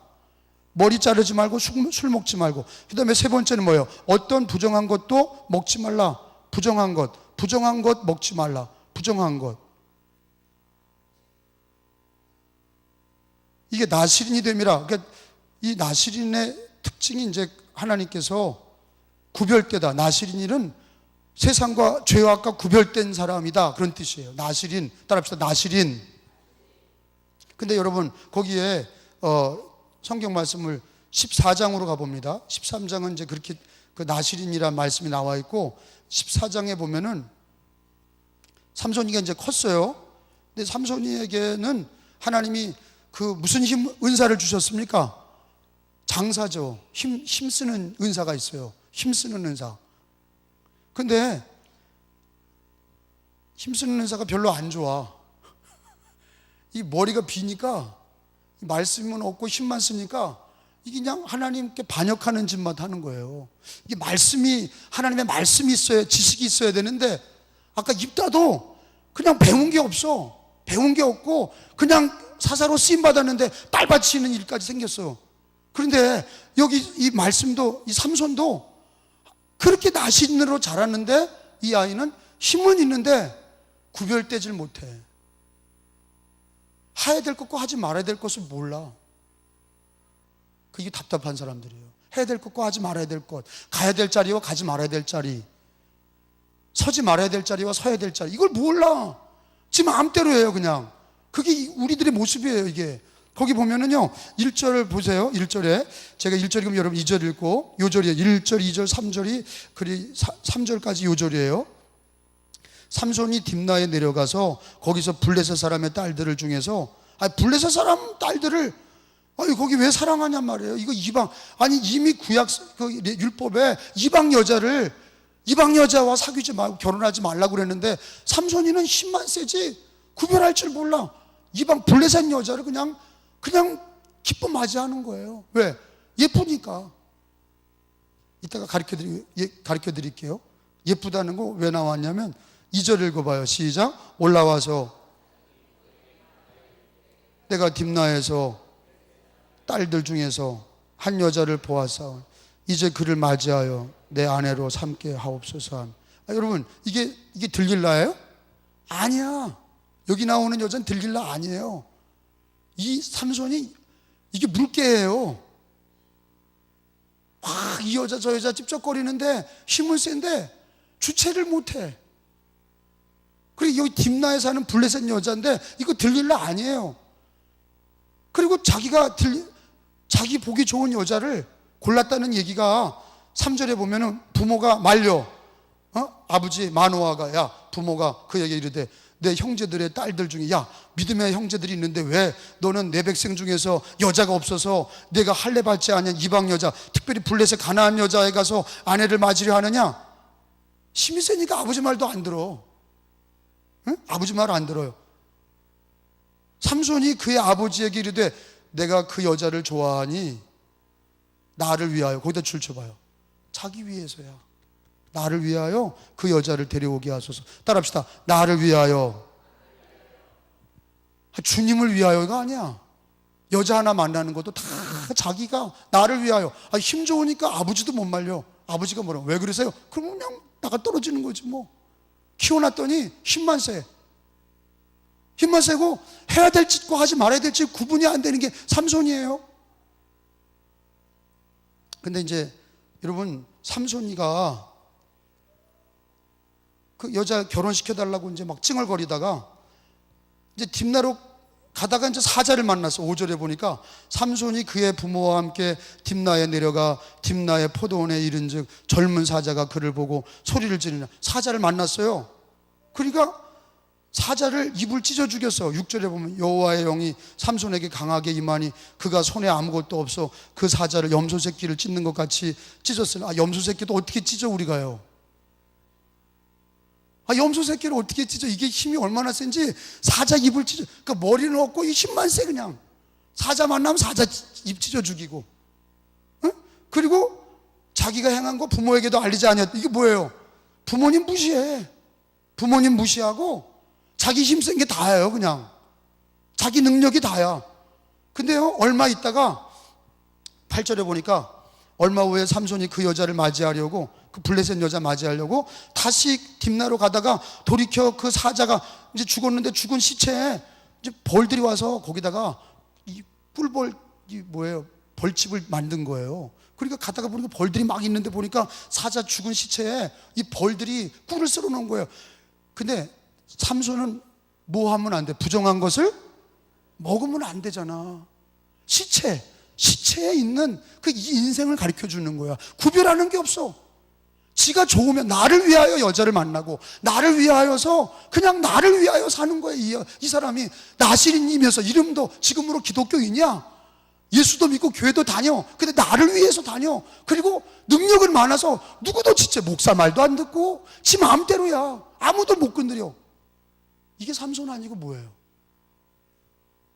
Speaker 1: 머리 자르지 말고 술 먹지 말고. 그 다음에 세 번째는 뭐예요? 어떤 부정한 것도 먹지 말라. 부정한 것 먹지 말라. 부정한 것. 이게 나시린이 됨이라. 그러니까 이 나시린의 특징이 이제 하나님께서 구별되다. 나시린은 세상과 죄악과 구별된 사람이다, 그런 뜻이에요. 나시린, 따라합시다. 나시린. 근데 여러분 거기에 성경 말씀을 14장으로 가봅니다. 13장은 이제 그렇게 그 나시린이라는 말씀이 나와 있고, 14장에 보면은 삼손이가 이제 컸어요. 근데 삼손이에게는 하나님이 그 무슨 은사를 주셨습니까? 장사죠. 힘쓰는 은사가 있어요. 힘쓰는 은사. 근데 힘쓰는 은사가 별로 안 좋아. 이 머리가 비니까 말씀은 없고 힘만 쓰니까 이게 그냥 하나님께 반역하는 짓만 하는 거예요. 이게 말씀이, 하나님의 말씀이 있어야, 지식이 있어야 되는데 아까 입다도 그냥 배운 게 없어. 배운 게 없고 그냥 사사로 쓰임 받았는데 딸 바치는 일까지 생겼어요. 그런데 여기 이 말씀도, 이 삼손도 그렇게 나신으로 자랐는데 이 아이는 힘은 있는데 구별되질 못해. 해야 될 것과 하지 말아야 될 것을 몰라. 그게 답답한 사람들이에요. 해야 될 것과 하지 말아야 될 것, 가야 될 자리와 가지 말아야 될 자리, 서지 말아야 될 자리와 서야 될 자리, 이걸 몰라. 지 마음대로 해요 그냥. 그게 우리들의 모습이에요. 이게 거기 보면은요 1절 보세요. 1절에 제가 1절 읽으면 여러분 2절 읽고, 요절이에요. 1절, 2절, 3절이, 그리 3절까지 요절이에요. 삼손이 딥나에 내려가서 거기서 블레셋 사람의 딸들을 중에서, 블레셋 사람 딸들을 거기 왜 사랑하냔 말이에요. 이거 이방, 이미 구약 그 율법에 이방 여자와 사귀지 말고 결혼하지 말라고 그랬는데 삼손이는 힘만 세지 구별할 줄 몰라. 이방 블레셋 여자를 그냥 기뻐 맞이하는 거예요. 왜? 예쁘니까. 이따가 가르쳐 드릴게요. 예쁘다는 거 왜 나왔냐면 2절 읽어봐요. 시작. 올라와서 내가 딥나에서 딸들 중에서 한 여자를 보았사 이제 그를 맞이하여 내 아내로 삼게 하옵소서. 여러분 이게 들릴라예요? 아니야. 여기 나오는 여자는 들릴라 아니에요. 이 삼손이 이게 물개예요. 막 이 여자 저 여자 찝쩍거리는데 힘은 센데 주체를 못해. 그리고 여기 딥나에 사는 블레셋 여자인데 이거 들릴라 아니에요. 그리고 자기 보기 좋은 여자를 골랐다는 얘기가 3절에 보면은 부모가 말려. 아버지 마노아가, 야, 부모가 그에게 이르되 내 형제들의 딸들 중에, 야, 믿음의 형제들이 있는데 왜 너는 내 백성 중에서 여자가 없어서 내가 할례 받지 않은 이방 여자, 특별히 블레셋 가나안 여자에 가서 아내를 맞으려 하느냐? 힘이 세니까 아버지 말도 안 들어. 응? 아버지 말 안 들어요. 삼손이 그의 아버지에게 이르되 내가 그 여자를 좋아하니 나를 위하여, 거기다 줄 쳐봐요. 자기 위해서야. 나를 위하여 그 여자를 데려오게 하소서. 따라합시다. 나를 위하여. 주님을 위하여가 아니야. 여자 하나 만나는 것도 다 자기가 나를 위하여. 힘 좋으니까 아버지도 못 말려. 아버지가 뭐라고, 왜 그러세요? 그럼 그냥 나가 떨어지는 거지 뭐. 키워놨더니 힘만 세. 힘만 세고 해야 될 짓과 하지 말아야 될 짓 구분이 안 되는 게 삼손이에요. 근데 이제 여러분 삼손이가 그 여자 결혼시켜달라고 이제 막 찡얼거리다가 이제 딥나로 가다가 이제 사자를 만났어. 5절에 보니까 삼손이 그의 부모와 함께 딥나에 내려가 딥나의 포도원에 이른즉 젊은 사자가 그를 보고 소리를 지르냐. 사자를 만났어요. 그러니까 사자를 입을 찢어 죽였어. 6절에 보면 여호와의 영이 삼손에게 강하게 임하니 그가 손에 아무것도 없어 그 사자를 염소 새끼를 찢는 것 같이 찢었으나, 염소 새끼도 어떻게 찢어 우리가요? 염소 새끼를 어떻게 찢어? 이게 힘이 얼마나 센지. 사자 입을 찢어. 그러니까 머리는 없고 이 힘만 세. 그냥 사자 만나면 사자 입 찢어 죽이고. 응? 그리고 자기가 행한 거 부모에게도 알리지 않았. 이게 뭐예요? 부모님 무시해. 부모님 무시하고 자기 힘센 게 다예요. 그냥 자기 능력이 다야. 근데요 얼마 있다가 8절에 보니까 얼마 후에 삼손이 그 여자를 맞이하려고, 그 블레셋 여자 맞이하려고 다시 딥나로 가다가 돌이켜 그 사자가 이제 죽었는데 죽은 시체에 이제 벌들이 와서 거기다가 꿀벌이 뭐예요? 벌집을 만든 거예요. 그러니까 가다가 보니까 벌들이 막 있는데 보니까 사자 죽은 시체에 이 벌들이 꿀을 썰어 놓은 거예요. 근데 삼손은 뭐 하면 안 돼? 부정한 것을 먹으면 안 되잖아. 시체에 있는 그 인생을 가르쳐 주는 거야. 구별하는 게 없어. 지가 좋으면 나를 위하여 여자를 만나고 나를 위하여서 그냥 나를 위하여 사는 거야. 이 사람이 나시린이면서 이름도 지금으로 기독교인이야. 예수도 믿고 교회도 다녀. 근데 나를 위해서 다녀. 그리고 능력은 많아서 누구도 진짜 목사 말도 안 듣고 지 마음대로야. 아무도 못 건드려. 이게 삼손 아니고 뭐예요?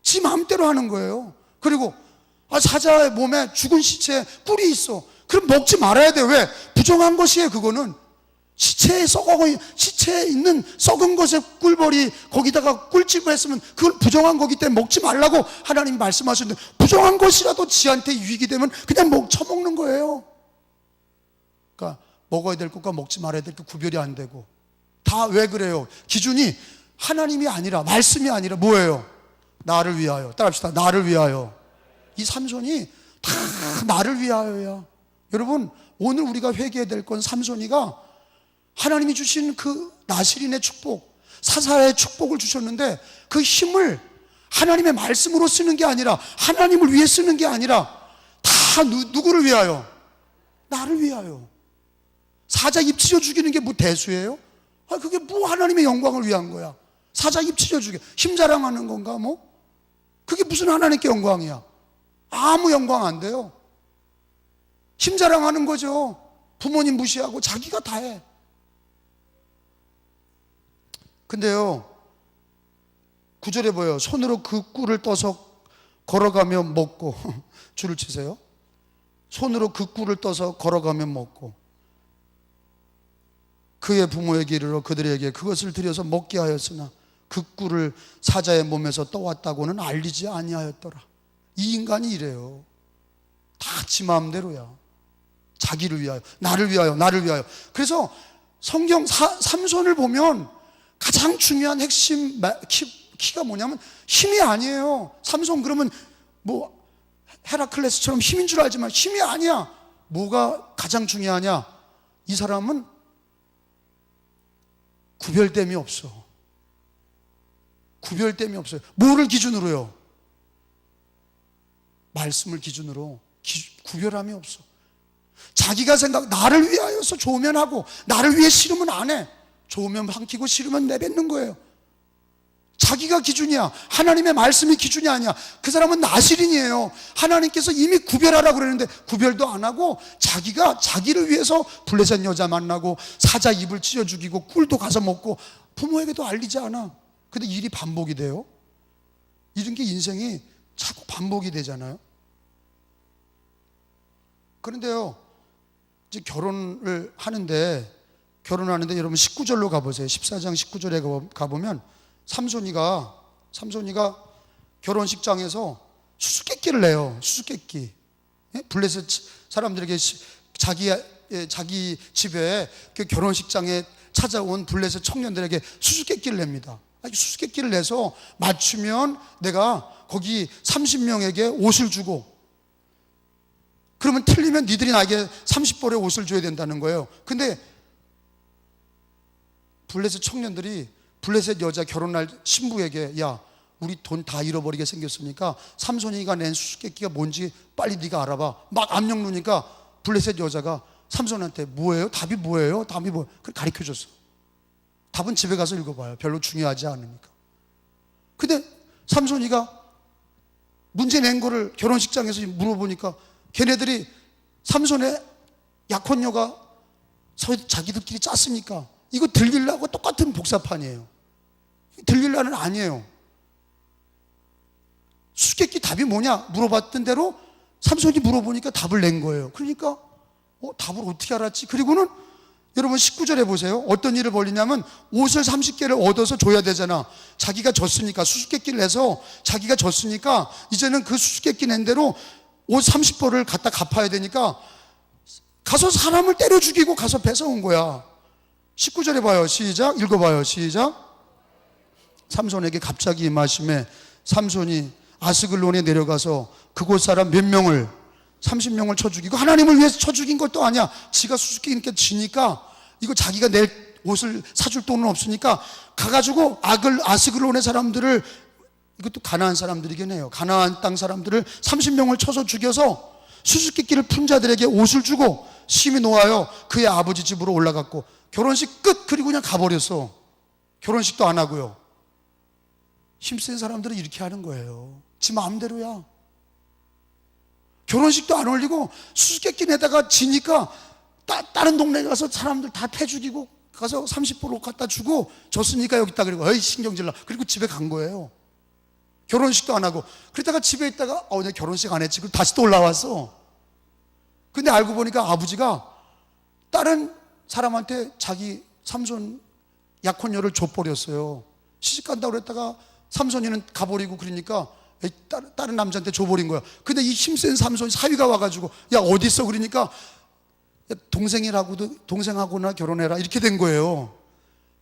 Speaker 1: 지 마음대로 하는 거예요. 그리고 사자의 몸에 죽은 시체에 꿀이 있어. 그럼 먹지 말아야 돼. 왜? 부정한 것이에요. 그거는 시체에 있는 썩은 것에 꿀벌이 거기다가 꿀집을 했으면 그건 부정한 거기 때문에 먹지 말라고 하나님이 말씀하셨는데, 부정한 것이라도 지한테 유익이 되면 그냥 처먹는 거예요. 그러니까 먹어야 될 것과 먹지 말아야 될 것 구별이 안 되고, 다 왜 그래요? 기준이 하나님이 아니라, 말씀이 아니라 뭐예요? 나를 위하여. 따라합시다. 나를 위하여. 이 삼손이 다 나를 위하여야. 여러분, 오늘 우리가 회개해야 될 건 삼손이가 하나님이 주신 그 나시린의 축복, 사사의 축복을 주셨는데 그 힘을 하나님의 말씀으로 쓰는 게 아니라, 하나님을 위해 쓰는 게 아니라 다 누구를 위하여? 나를 위하여. 사자 입 찢어 죽이는 게 뭐 대수예요? 그게 뭐 하나님의 영광을 위한 거야. 사자 입 찢어 죽여. 힘 자랑하는 건가 뭐? 그게 무슨 하나님께 영광이야? 아무 영광 안 돼요. 힘 자랑하는 거죠. 부모님 무시하고 자기가 다 해. 근데요, 9절에 보여요. 손으로 그 꿀을 떠서 걸어가며 먹고 줄을 치세요. 손으로 그 꿀을 떠서 걸어가며 먹고 그의 부모에게 이르러 그들에게 그것을 들여서 먹게 하였으나 그 꿀을 사자의 몸에서 떠왔다고는 알리지 아니하였더라. 이 인간이 이래요. 다 지 마음대로야. 자기를 위하여, 나를 위하여, 나를 위하여. 그래서 성경 삼손을 보면 가장 중요한 핵심 키가 뭐냐면 힘이 아니에요. 삼손 그러면 뭐 헤라클레스처럼 힘인 줄 알지만 힘이 아니야. 뭐가 가장 중요하냐? 이 사람은 구별됨이 없어. 구별됨이 없어요. 뭐를 기준으로요? 말씀을 기준으로 구별함이 없어. 자기가 나를 위하여서 좋으면 하고 나를 위해 싫으면 안 해. 좋으면 삼키고 싫으면 내뱉는 거예요. 자기가 기준이야. 하나님의 말씀이 기준이 아니야. 그 사람은 나시린이에요. 하나님께서 이미 구별하라고 그러는데 구별도 안 하고 자기가 자기를 위해서 블레셋 여자 만나고 사자 입을 찢어 죽이고 꿀도 가서 먹고 부모에게도 알리지 않아. 근데 일이 반복이 돼요. 이런 게 인생이 자꾸 반복이 되잖아요. 그런데요, 이제 결혼하는데 여러분 19절로 가보세요. 14장 19절에 가보면 삼손이가 결혼식장에서 수수께끼를 내요. 수수께끼. 블레셋 사람들에게 자기 집에 그 결혼식장에 찾아온 블레셋 청년들에게 수수께끼를 냅니다. 수수께끼를 내서 맞추면 내가 거기 30명에게 옷을 주고, 그러면 틀리면 니들이 나에게 30벌의 옷을 줘야 된다는 거예요. 근데 블레셋 청년들이 블레셋 여자 결혼할 신부에게, 야, 우리 돈 다 잃어버리게 생겼으니까 삼손이가 낸 수수께끼가 뭔지 빨리 네가 알아봐. 막 압력 누니까 블레셋 여자가 삼손한테 뭐예요? 답이 뭐예요? 답이 뭐예요? 그걸 가르쳐줬어. 답은 집에 가서 읽어봐요. 별로 중요하지 않으니까. 근데 삼손이가 문제 낸 거를 결혼식장에서 물어보니까 걔네들이 삼손의 약혼녀가 자기들끼리 짰으니까 이거 들리려고 똑같은 복사판이에요. 들릴라는 아니에요. 수수께끼 답이 뭐냐 물어봤던 대로 삼손이 물어보니까 답을 낸 거예요. 그러니까 답을 어떻게 알았지? 그리고는 여러분 19절에 보세요. 어떤 일을 벌리냐면 옷을 30개를 얻어서 줘야 되잖아. 자기가 졌으니까, 수수께끼를 내서 자기가 졌으니까 이제는 그 수수께끼 낸 대로 옷 30벌을 갖다 갚아야 되니까 가서 사람을 때려 죽이고 가서 뺏어온 거야. 19절에 봐요. 시작. 읽어봐요. 시작. 삼손에게 갑자기 임하심에 삼손이 아스글론에 내려가서 그곳 사람 몇 명을 30명을 쳐 죽이고 하나님을 위해서 쳐 죽인 것도 아니야. 지가 수수께끼니까 지니까 이거 자기가 낼 옷을 사줄 돈은 없으니까 가가지고 아스글론의 사람들을, 이것도 가나안 사람들이긴 해요. 가나안 땅 사람들을 30명을 쳐서 죽여서 수수께끼를 푼 자들에게 옷을 주고 심히 놓아요. 그의 아버지 집으로 올라갔고 결혼식 끝. 그리고 그냥 가버렸어. 결혼식도 안 하고요. 힘센 사람들은 이렇게 하는 거예요. 지 마음대로야. 결혼식도 안 올리고 수수께끼 내다가 지니까 다른 동네 가서 사람들 다 패 죽이고 가서 30% 갖다 주고 졌으니까 여기 있다 그리고 어이 신경질나. 그리고 집에 간 거예요. 결혼식도 안 하고. 그러다가 집에 있다가 내가 결혼식 안 했지. 그리고 다시 또 올라왔어. 근데 알고 보니까 아버지가 다른 사람한테 자기 삼손 약혼녀를 줘버렸어요. 시집 간다고 그랬다가 삼손이는 가버리고 그러니까 다른 남자한테 줘버린 거야. 근데 이 힘센 삼손이 사위가 와가지고 야 어디 있어? 그러니까 야, 동생하고나 결혼해라 이렇게 된 거예요.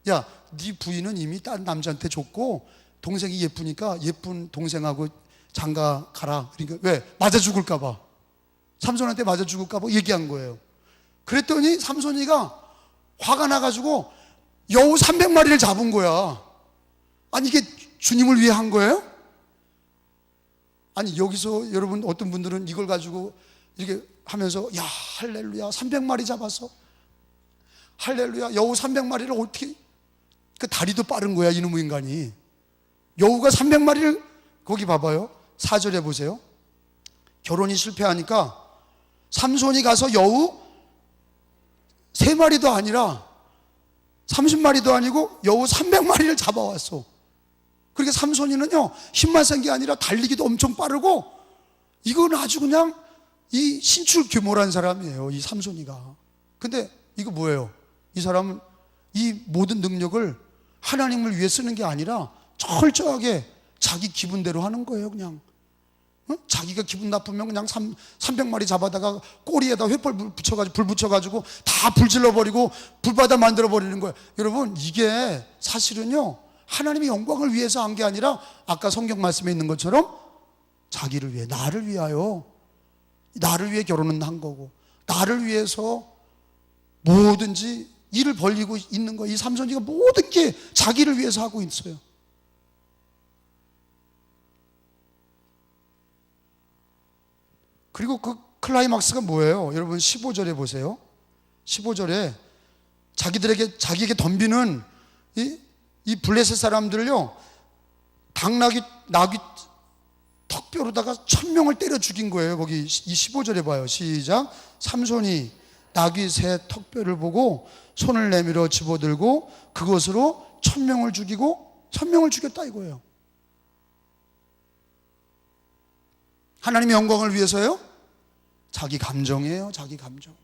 Speaker 1: 야 네 부인은 이미 다른 남자한테 줬고 동생이 예쁘니까 예쁜 동생하고 장가 가라. 그러니까 왜? 맞아 죽을까 봐. 삼손한테 맞아 죽을까 봐 얘기한 거예요. 그랬더니 삼손이가 화가 나가지고 여우 300마리를 잡은 거야. 아니 이게 주님을 위해 한 거예요? 아니 여기서 여러분 어떤 분들은 이걸 가지고 이렇게 하면서 야 할렐루야 300마리 잡았어. 할렐루야 여우 300마리를 어떻게, 그 다리도 빠른 거야 이놈의 인간이. 여우가 300마리를, 거기 봐봐요 4절에 보세요. 결혼이 실패하니까 삼손이 가서 여우 3마리도 아니라 30마리도 아니고 여우 300마리를 잡아왔어. 그러니까 삼손이는요 힘만 센 게 아니라 달리기도 엄청 빠르고 이건 아주 그냥 이 신출규모란 사람이에요 이 삼손이가. 근데 이거 뭐예요? 이 사람은 이 모든 능력을 하나님을 위해 쓰는 게 아니라 철저하게 자기 기분대로 하는 거예요 그냥. 자기가 기분 나쁘면 그냥 300마리 잡아다가 꼬리에다 횃불 붙여가지고 불 붙여가지고 다 불질러버리고 불바다 만들어버리는 거예요. 여러분 이게 사실은요 하나님의 영광을 위해서 한 게 아니라 아까 성경 말씀에 있는 것처럼 자기를 위해, 나를 위하여, 나를 위해 결혼은 한 거고 나를 위해서 뭐든지 일을 벌리고 있는 거예요. 이 삼손이가 모든 게 자기를 위해서 하고 있어요. 그리고 그 클라이막스가 뭐예요? 여러분 15절에 보세요. 15절에 자기에게 덤비는 이 블레셋 사람들을요 나귀 턱뼈로다가 1000명을 때려 죽인 거예요. 거기 이 15절에 봐요. 시작. 삼손이 나귀 새 턱뼈를 보고 손을 내밀어 집어들고 그것으로 1000명을 죽이고 1000명을 죽였다 이거예요. 하나님의 영광을 위해서요? 자기 감정이에요. 자기 감정이에요.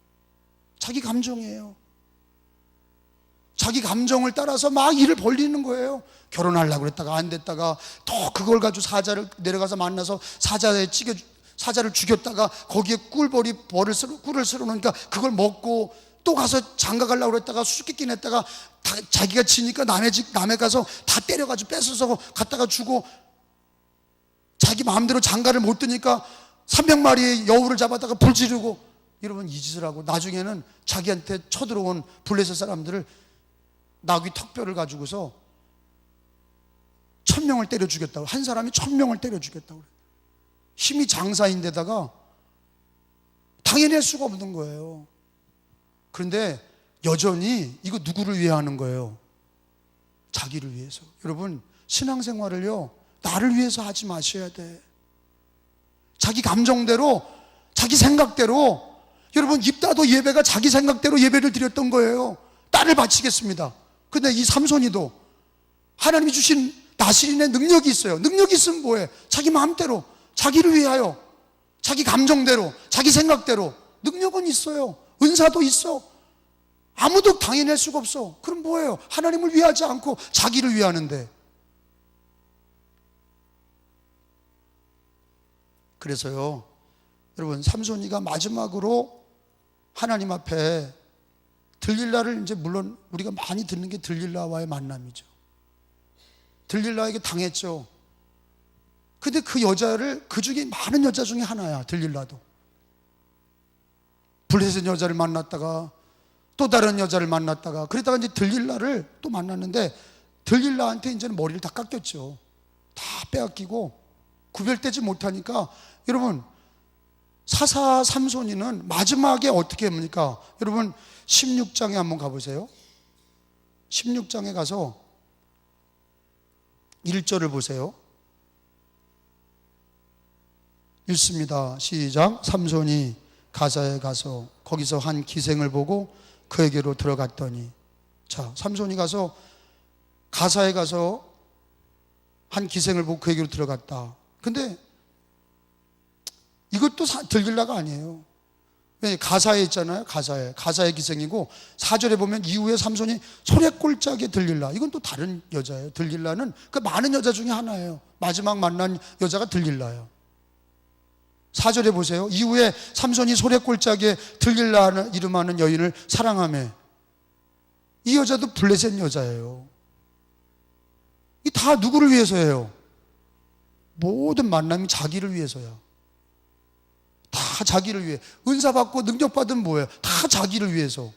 Speaker 1: 자기 감정을 따라서 막 일을 벌리는 거예요. 결혼하려고 그랬다가 안 됐다가 또 그걸 가지고 사자를 내려가서 만나서 사자를 죽였다가 거기에 꿀을 쓸어 놓으니까 그걸 먹고 또 가서 장가 가려고 그랬다가 수수께끼 냈다가 자기가 지니까 남의 가서 다 때려가지고 뺏어서 갖다가 주고 자기 마음대로 장가를 못 드니까 300마리의 여우를 잡아다가 불 지르고. 여러분 이 짓을 하고 나중에는 자기한테 쳐들어온 블레셋 사람들을 나귀 턱뼈를 가지고서 1000명을 때려 죽였다고. 한 사람이 1000명을 때려 죽였다고. 힘이 장사인데다가 당연히 할 수가 없는 거예요. 그런데 여전히 이거 누구를 위해 하는 거예요? 자기를 위해서. 여러분 신앙생활을요 나를 위해서 하지 마셔야 돼. 자기 감정대로, 자기 생각대로. 여러분 입다도 예배가 자기 생각대로 예배를 드렸던 거예요. 딸을 바치겠습니다. 근데 이 삼손이도 하나님이 주신 나실인의 능력이 있어요. 능력이 있으면 뭐해? 자기 마음대로, 자기를 위하여, 자기 감정대로, 자기 생각대로. 능력은 있어요. 은사도 있어. 아무도 당연히 할 수가 없어. 그럼 뭐예요? 하나님을 위하지 않고 자기를 위하는데. 그래서요 여러분 삼손이가 마지막으로 하나님 앞에 들릴라를, 이제 물론 우리가 많이 듣는 게 들릴라와의 만남이죠. 들릴라에게 당했죠. 근데 그 여자를, 그 중에 많은 여자 중에 하나야, 들릴라도. 블레셋 여자를 만났다가 또 다른 여자를 만났다가, 그러다가 이제 들릴라를 또 만났는데, 들릴라한테 이제는 머리를 다 깎였죠. 다 빼앗기고 구별되지 못하니까, 여러분, 사사 삼손이는 마지막에 어떻게 합니까? 여러분 16장에 한번 가보세요. 16장에 가서 1절을 보세요. 읽습니다. 시작. 삼손이 가사에 가서 거기서 한 기생을 보고 그에게로 들어갔더니, 자, 삼손이 가서 가사에 가서 한 기생을 보고 그에게로 들어갔다. 근데 이것도 들릴라가 아니에요. 왜? 가사에 있잖아요. 가사의 기생이고, 4절에 보면 이후에 삼손이 소래골짜기에 들릴라, 이건 또 다른 여자예요. 들릴라는 그 많은 여자 중에 하나예요. 마지막 만난 여자가 들릴라예요. 4절에 보세요. 이후에 삼손이 소래골짜기에 들릴라 이름하는 여인을 사랑하며, 이 여자도 블레셋 여자예요. 이 다 누구를 위해서예요? 모든 만남이 자기를 위해서야. 다 자기를 위해. 은사 받고 능력 받은 뭐예요? 다 자기를 위해서.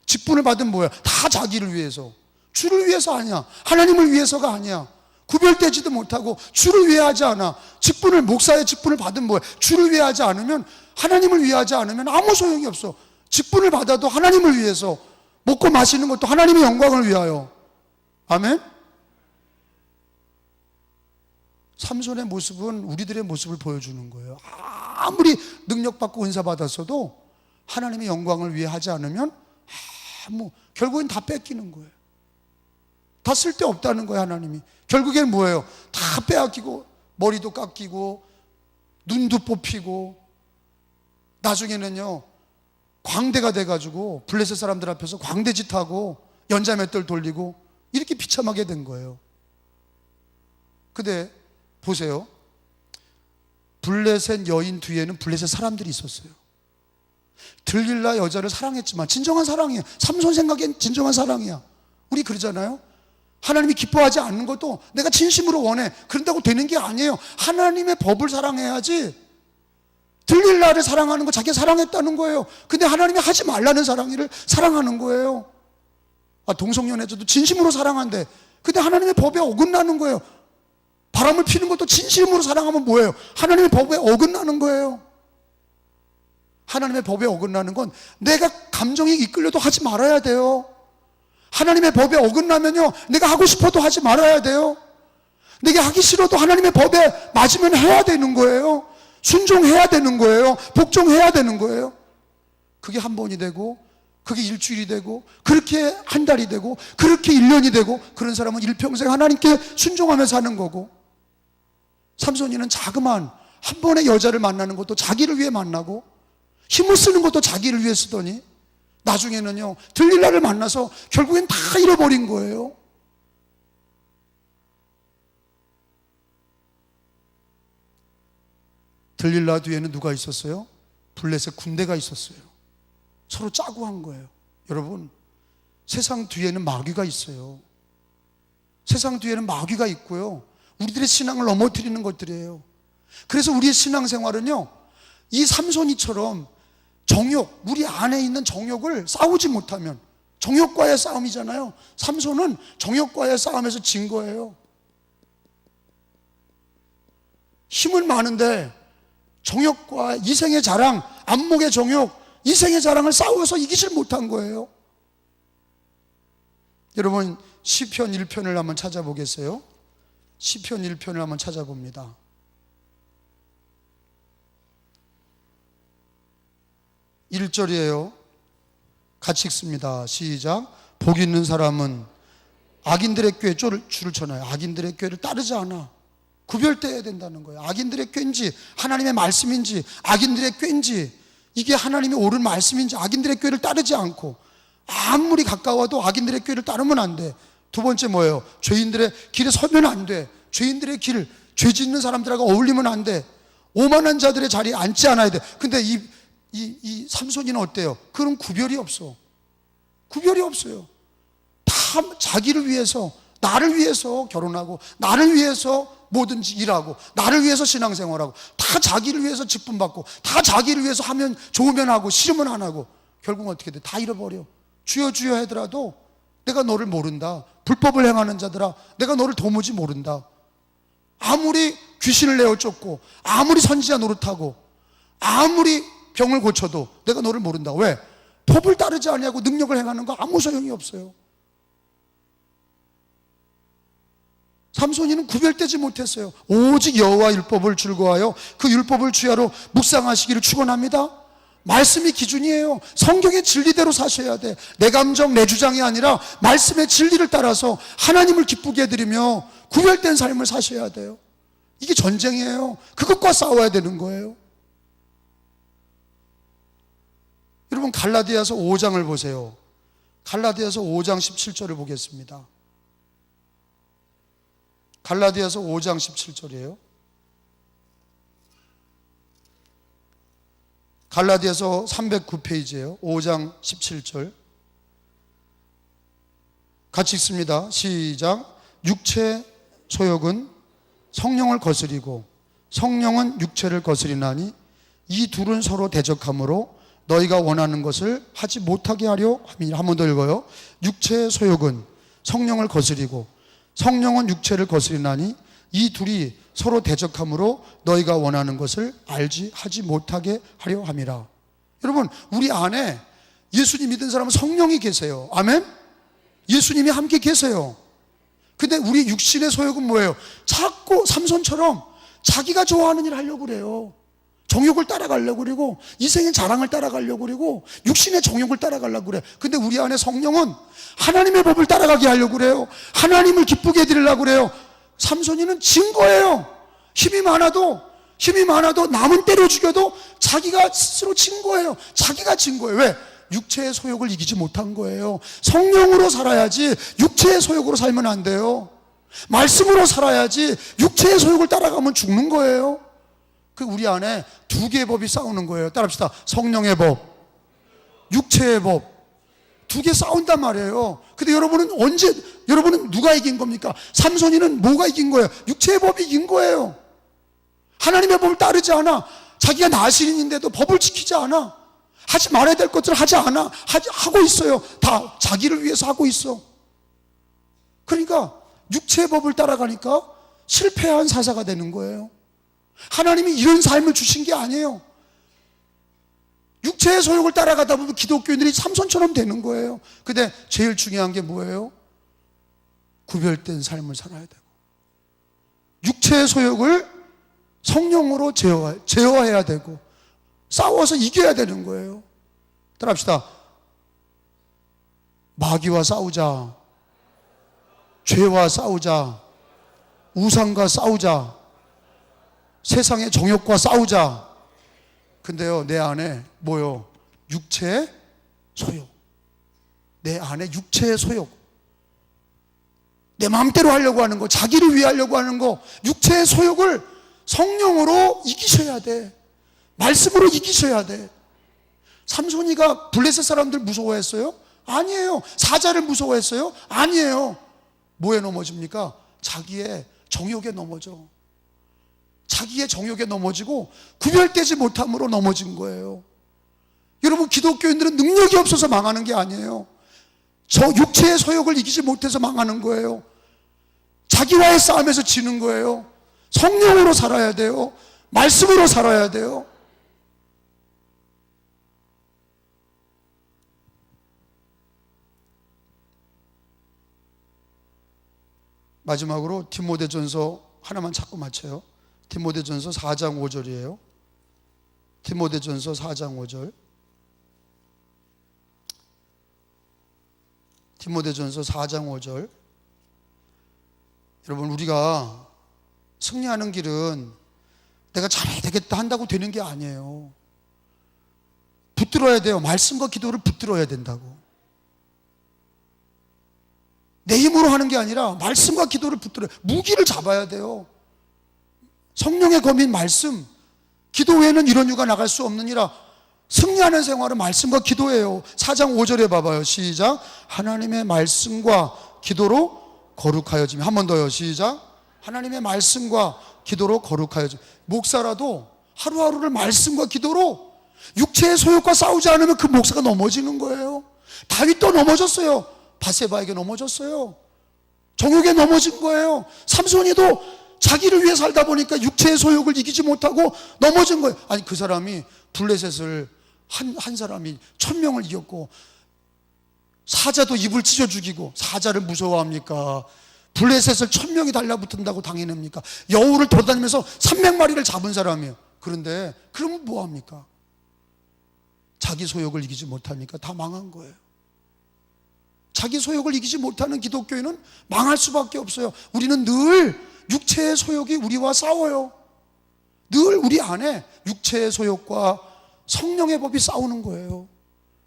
Speaker 1: 직분을 받은 뭐예요? 다 자기를 위해서. 주를 위해서 아니야. 하나님을 위해서가 아니야. 구별되지도 못하고 주를 위해 하지 않아. 직분을, 목사의 직분을 받은 뭐예요? 주를 위해 하지 않으면, 하나님을 위해 하지 않으면 아무 소용이 없어. 직분을 받아도 하나님을 위해서, 먹고 마시는 것도 하나님의 영광을 위하여. 아멘? 삼손의 모습은 우리들의 모습을 보여주는 거예요. 아무리 능력받고 은사받았어도 하나님의 영광을 위해 하지 않으면 결국엔 다 뺏기는 거예요. 다 쓸데없다는 거예요. 하나님이 결국엔 뭐예요? 다 빼앗기고, 머리도 깎이고, 눈도 뽑히고, 나중에는요 광대가 돼가지고 블레셋 사람들 앞에서 광대짓하고 연자맷돌 돌리고 이렇게 비참하게 된 거예요. 근데 보세요. 블레셋 여인 뒤에는 블레셋 사람들이 있었어요. 들릴라 여자를 사랑했지만, 진정한 사랑이에요. 삼손 생각엔 진정한 사랑이야. 우리 그러잖아요. 하나님이 기뻐하지 않는 것도 내가 진심으로 원해, 그런다고 되는 게 아니에요. 하나님의 법을 사랑해야지. 들릴라를 사랑하는 거 자기가 사랑했다는 거예요. 근데 하나님이 하지 말라는 사랑을 사랑하는 거예요. 동성연애자도 진심으로 사랑한대. 근데 하나님의 법에 어긋나는 거예요. 바람을 피는 것도 진심으로 사랑하면 뭐예요? 하나님의 법에 어긋나는 거예요. 하나님의 법에 어긋나는 건 내가 감정이 이끌려도 하지 말아야 돼요. 하나님의 법에 어긋나면요, 내가 하고 싶어도 하지 말아야 돼요. 내가 하기 싫어도 하나님의 법에 맞으면 해야 되는 거예요. 순종해야 되는 거예요. 복종해야 되는 거예요. 그게 한 번이 되고, 그게 일주일이 되고, 그렇게 한 달이 되고, 그렇게 1년이 되고, 그런 사람은 일평생 하나님께 순종하며 사는 거고, 삼손이는 자그마한 한 번의 여자를 만나는 것도 자기를 위해 만나고, 힘을 쓰는 것도 자기를 위해 쓰더니 나중에는요 들릴라를 만나서 결국엔 다 잃어버린 거예요. 들릴라 뒤에는 누가 있었어요? 블레셋 군대가 있었어요. 서로 짜고 한 거예요. 여러분, 세상 뒤에는 마귀가 있어요. 세상 뒤에는 마귀가 있고요, 우리들의 신앙을 넘어뜨리는 것들이에요. 그래서 우리의 신앙생활은요, 이 삼손이처럼 정욕, 우리 안에 있는 정욕을 싸우지 못하면, 정욕과의 싸움이잖아요. 삼손은 정욕과의 싸움에서 진 거예요. 힘은 많은데 정욕과 이생의 자랑, 안목의 정욕, 이생의 자랑을 싸워서 이기질 못한 거예요. 여러분, 시편 1편을 한번 찾아보겠어요? 시편 1편을 한번 찾아봅니다. 1절이에요. 같이 읽습니다. 시작. 복 있는 사람은 악인들의 꾀에 줄을 쳐놔요. 악인들의 꾀를 따르지 않아. 구별되어야 된다는 거예요. 악인들의 꾀인지 하나님의 말씀인지, 악인들의 꾀인지 이게 하나님이 옳은 말씀인지, 악인들의 꾀를 따르지 않고, 아무리 가까워도 악인들의 꾀를 따르면 안 돼. 두 번째 뭐예요? 죄인들의 길에 서면 안 돼. 죄인들의 길, 죄 짓는 사람들하고 어울리면 안 돼. 오만한 자들의 자리에 앉지 않아야 돼. 근데 이 삼손이는 어때요? 그런 구별이 없어. 구별이 없어요. 다 자기를 위해서, 나를 위해서 결혼하고, 나를 위해서 뭐든지 일하고, 나를 위해서 신앙생활하고, 다 자기를 위해서 직분받고, 다 자기를 위해서 하면 좋으면 하고 싫으면 안 하고, 결국 어떻게 돼? 다 잃어버려. 주여 주여 하더라도 내가 너를 모른다. 불법을 행하는 자들아, 내가 너를 도무지 모른다. 아무리 귀신을 내어 쫓고, 아무리 선지자 노릇하고, 아무리 병을 고쳐도 내가 너를 모른다. 왜? 법을 따르지 않냐고 능력을 행하는 거 아무 소용이 없어요. 삼손이는 구별되지 못했어요. 오직 여호와 율법을 즐거워하여 그 율법을 주야로 묵상하시기를 축원합니다. 말씀이 기준이에요. 성경의 진리대로 사셔야 돼. 내 감정, 내 주장이 아니라 말씀의 진리를 따라서 하나님을 기쁘게 해드리며 구별된 삶을 사셔야 돼요. 이게 전쟁이에요. 그것과 싸워야 되는 거예요. 여러분, 갈라디아서 5장을 보세요. 갈라디아서 5장 17절을 보겠습니다. 갈라디아서 5장 17절이에요. 갈라디아서 309페이지예요. 5장 17절. 같이 읽습니다. 시작. 육체 소욕은 성령을 거스리고 성령은 육체를 거스리나니 이 둘은 서로 대적하므로 너희가 원하는 것을 하지 못하게 하려 함이니라. 한 번 더 읽어요. 육체의 소욕은 성령을 거스리고 성령은 육체를 거스리나니 이 둘이 서로 대적하므로 너희가 원하는 것을 하지 못하게 하려 함이라. 여러분, 우리 안에 예수님 믿은 사람은 성령이 계세요. 아멘? 예수님이 함께 계세요. 근데 우리 육신의 소욕은 뭐예요? 자꾸 삼손처럼 자기가 좋아하는 일 하려고 그래요. 정욕을 따라가려고 그러고, 이생의 자랑을 따라가려고 그러고, 육신의 정욕을 따라가려고 그래. 근데 우리 안에 성령은 하나님의 법을 따라가게 하려고 그래요. 하나님을 기쁘게 해드리려고 그래요. 삼손이는 진 거예요. 힘이 많아도 남은 때려 죽여도 자기가 스스로 진 거예요. 자기가 진 거예요. 왜? 육체의 소욕을 이기지 못한 거예요. 성령으로 살아야지 육체의 소욕으로 살면 안 돼요. 말씀으로 살아야지 육체의 소욕을 따라가면 죽는 거예요. 그 우리 안에 두 개의 법이 싸우는 거예요. 따라합시다. 성령의 법, 육체의 법. 두 개 싸운단 말이에요. 근데 여러분은 누가 이긴 겁니까? 삼손이는 뭐가 이긴 거예요? 육체의 법이 이긴 거예요. 하나님의 법을 따르지 않아. 자기가 나신인데도 법을 지키지 않아. 하지 말아야 될 것들을 하지 않아. 하고 있어요. 다 자기를 위해서 하고 있어. 그러니까 육체의 법을 따라가니까 실패한 사자가 되는 거예요. 하나님이 이런 삶을 주신 게 아니에요. 육체의 소욕을 따라가다 보면 기독교인들이 삼손처럼 되는 거예요. 근데 제일 중요한 게 뭐예요? 구별된 삶을 살아야 되고, 육체의 소욕을 성령으로 제어해야 되고, 싸워서 이겨야 되는 거예요. 따라합시다. 마귀와 싸우자, 죄와 싸우자, 우상과 싸우자, 세상의 정욕과 싸우자. 근데요, 내 안에 뭐요? 육체의 소욕. 내 안에 육체의 소욕. 내 마음대로 하려고 하는 거, 자기를 위해 하려고 하는 거, 육체의 소욕을 성령으로 이기셔야 돼. 말씀으로 이기셔야 돼. 삼손이가 블레셋 사람들 무서워했어요? 아니에요. 사자를 무서워했어요? 아니에요. 뭐에 넘어집니까? 자기의 정욕에 넘어져. 자기의 정욕에 넘어지고 구별되지 못함으로 넘어진 거예요. 여러분, 기독교인들은 능력이 없어서 망하는 게 아니에요. 저 육체의 소욕을 이기지 못해서 망하는 거예요. 자기와의 싸움에서 지는 거예요. 성령으로 살아야 돼요. 말씀으로 살아야 돼요. 마지막으로 디모데전서 하나만 자꾸 맞춰요. 디모데전서 4장 5절이에요. 디모데전서 4장 5절. 디모데전서 4장 5절. 여러분, 우리가 승리하는 길은 내가 잘해야 되겠다 한다고 되는 게 아니에요. 붙들어야 돼요. 말씀과 기도를 붙들어야 된다고. 내 힘으로 하는 게 아니라 말씀과 기도를 붙들어야, 무기를 잡아야 돼요. 성령의 검인 말씀, 기도 외에는 이런 유가 나갈 수 없느니라. 승리하는 생활은 말씀과 기도예요. 4장 5절에 봐봐요. 시작. 하나님의 말씀과 기도로 거룩하여지며. 한 번 더요. 시작. 하나님의 말씀과 기도로 거룩하여져. 목사라도 하루하루를 말씀과 기도로 육체의 소욕과 싸우지 않으면 그 목사가 넘어지는 거예요. 다윗도 넘어졌어요. 바세바에게 넘어졌어요. 정욕에 넘어진 거예요. 삼손이도 자기를 위해 살다 보니까 육체의 소욕을 이기지 못하고 넘어진 거예요. 아니, 그 사람이 블레셋을 한 사람이 1000명을 이겼고, 사자도 입을 찢어 죽이고, 사자를 무서워합니까? 블레셋을 1000명이 달라붙는다고 당해냅니까? 여우를 돌아다니면서 300마리를 잡은 사람이에요. 그런데 그러면 뭐합니까? 자기 소욕을 이기지 못하니까 다 망한 거예요. 자기 소욕을 이기지 못하는 기독교인은 망할 수밖에 없어요. 우리는 늘 육체의 소욕이 우리와 싸워요. 늘 우리 안에 육체의 소욕과 성령의 법이 싸우는 거예요.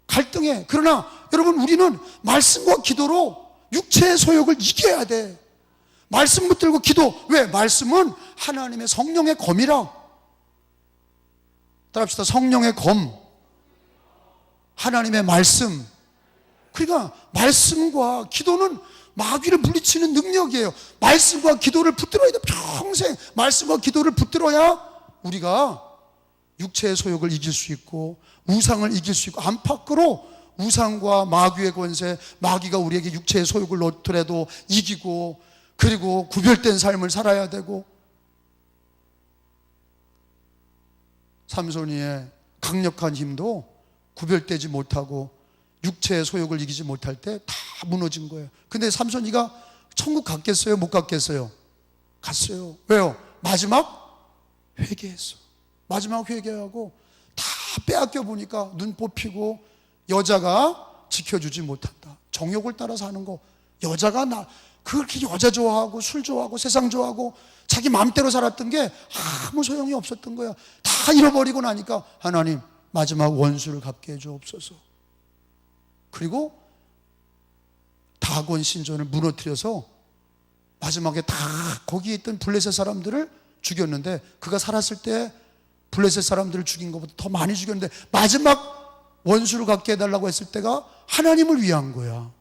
Speaker 1: 갈등해. 그러나 여러분, 우리는 말씀과 기도로 육체의 소욕을 이겨야 돼. 말씀 붙들고 기도. 왜? 말씀은 하나님의 성령의 검이라. 따라합시다. 성령의 검, 하나님의 말씀. 그러니까 말씀과 기도는 마귀를 물리치는 능력이에요. 말씀과 기도를 붙들어야 돼. 평생 말씀과 기도를 붙들어야 우리가 육체의 소욕을 이길 수 있고, 우상을 이길 수 있고, 안팎으로 우상과 마귀의 권세, 마귀가 우리에게 육체의 소욕을 놓더라도 이기고, 그리고 구별된 삶을 살아야 되고. 삼손이의 강력한 힘도 구별되지 못하고 육체의 소욕을 이기지 못할 때 다 무너진 거예요. 근데 삼손이가 천국 갔겠어요? 못 갔겠어요? 갔어요. 왜요? 마지막 회개했어. 마지막 회개하고 다 빼앗겨 보니까 눈 뽑히고, 여자가 지켜주지 못한다. 정욕을 따라 사는 거. 여자가 그렇게 여자 좋아하고 술 좋아하고 세상 좋아하고 자기 마음대로 살았던 게 아무 소용이 없었던 거야. 다 잃어버리고 나니까 하나님, 마지막 원수를 갚게 해주옵소서. 그리고 다곤 신전을 무너뜨려서 마지막에 다 거기에 있던 블레셋 사람들을 죽였는데, 그가 살았을 때 블레셋 사람들을 죽인 것보다 더 많이 죽였는데, 마지막 원수를 갚게 해달라고 했을 때가 하나님을 위한 거야.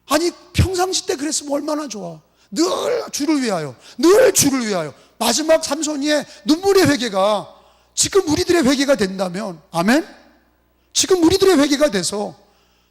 Speaker 1: 아니, 평상시 때 그랬으면 얼마나 좋아. 늘 주를 위하여, 늘 주를 위하여. 마지막 삼손이의 눈물의 회개가 지금 우리들의 회개가 된다면, 아멘? 지금 우리들의 회개가 돼서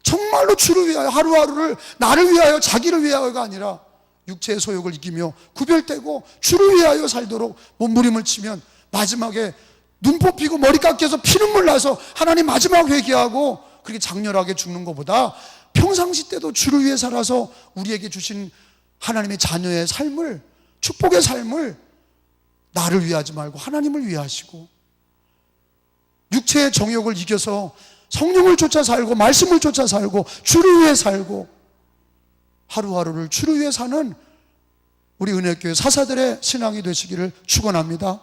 Speaker 1: 정말로 주를 위하여, 하루하루를 나를 위하여, 자기를 위하여가 아니라 육체의 소욕을 이기며 구별되고 주를 위하여 살도록 몸부림을 치면, 마지막에 눈 뽑히고 머리 깎여서 피눈물 나서 하나님 마지막 회개하고 그렇게 장렬하게 죽는 것보다 평상시 때도 주를 위해 살아서 우리에게 주신 하나님의 자녀의 삶을, 축복의 삶을 나를 위하지 말고 하나님을 위하시고, 육체의 정욕을 이겨서 성령을 쫓아 살고 말씀을 쫓아 살고 주를 위해 살고 하루하루를 주를 위해 사는 우리 은혜교회 사사들의 신앙이 되시기를 축원합니다.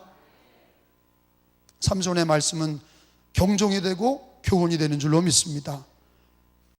Speaker 1: 삼손의 말씀은 경종이 되고 교훈이 되는 줄로 믿습니다.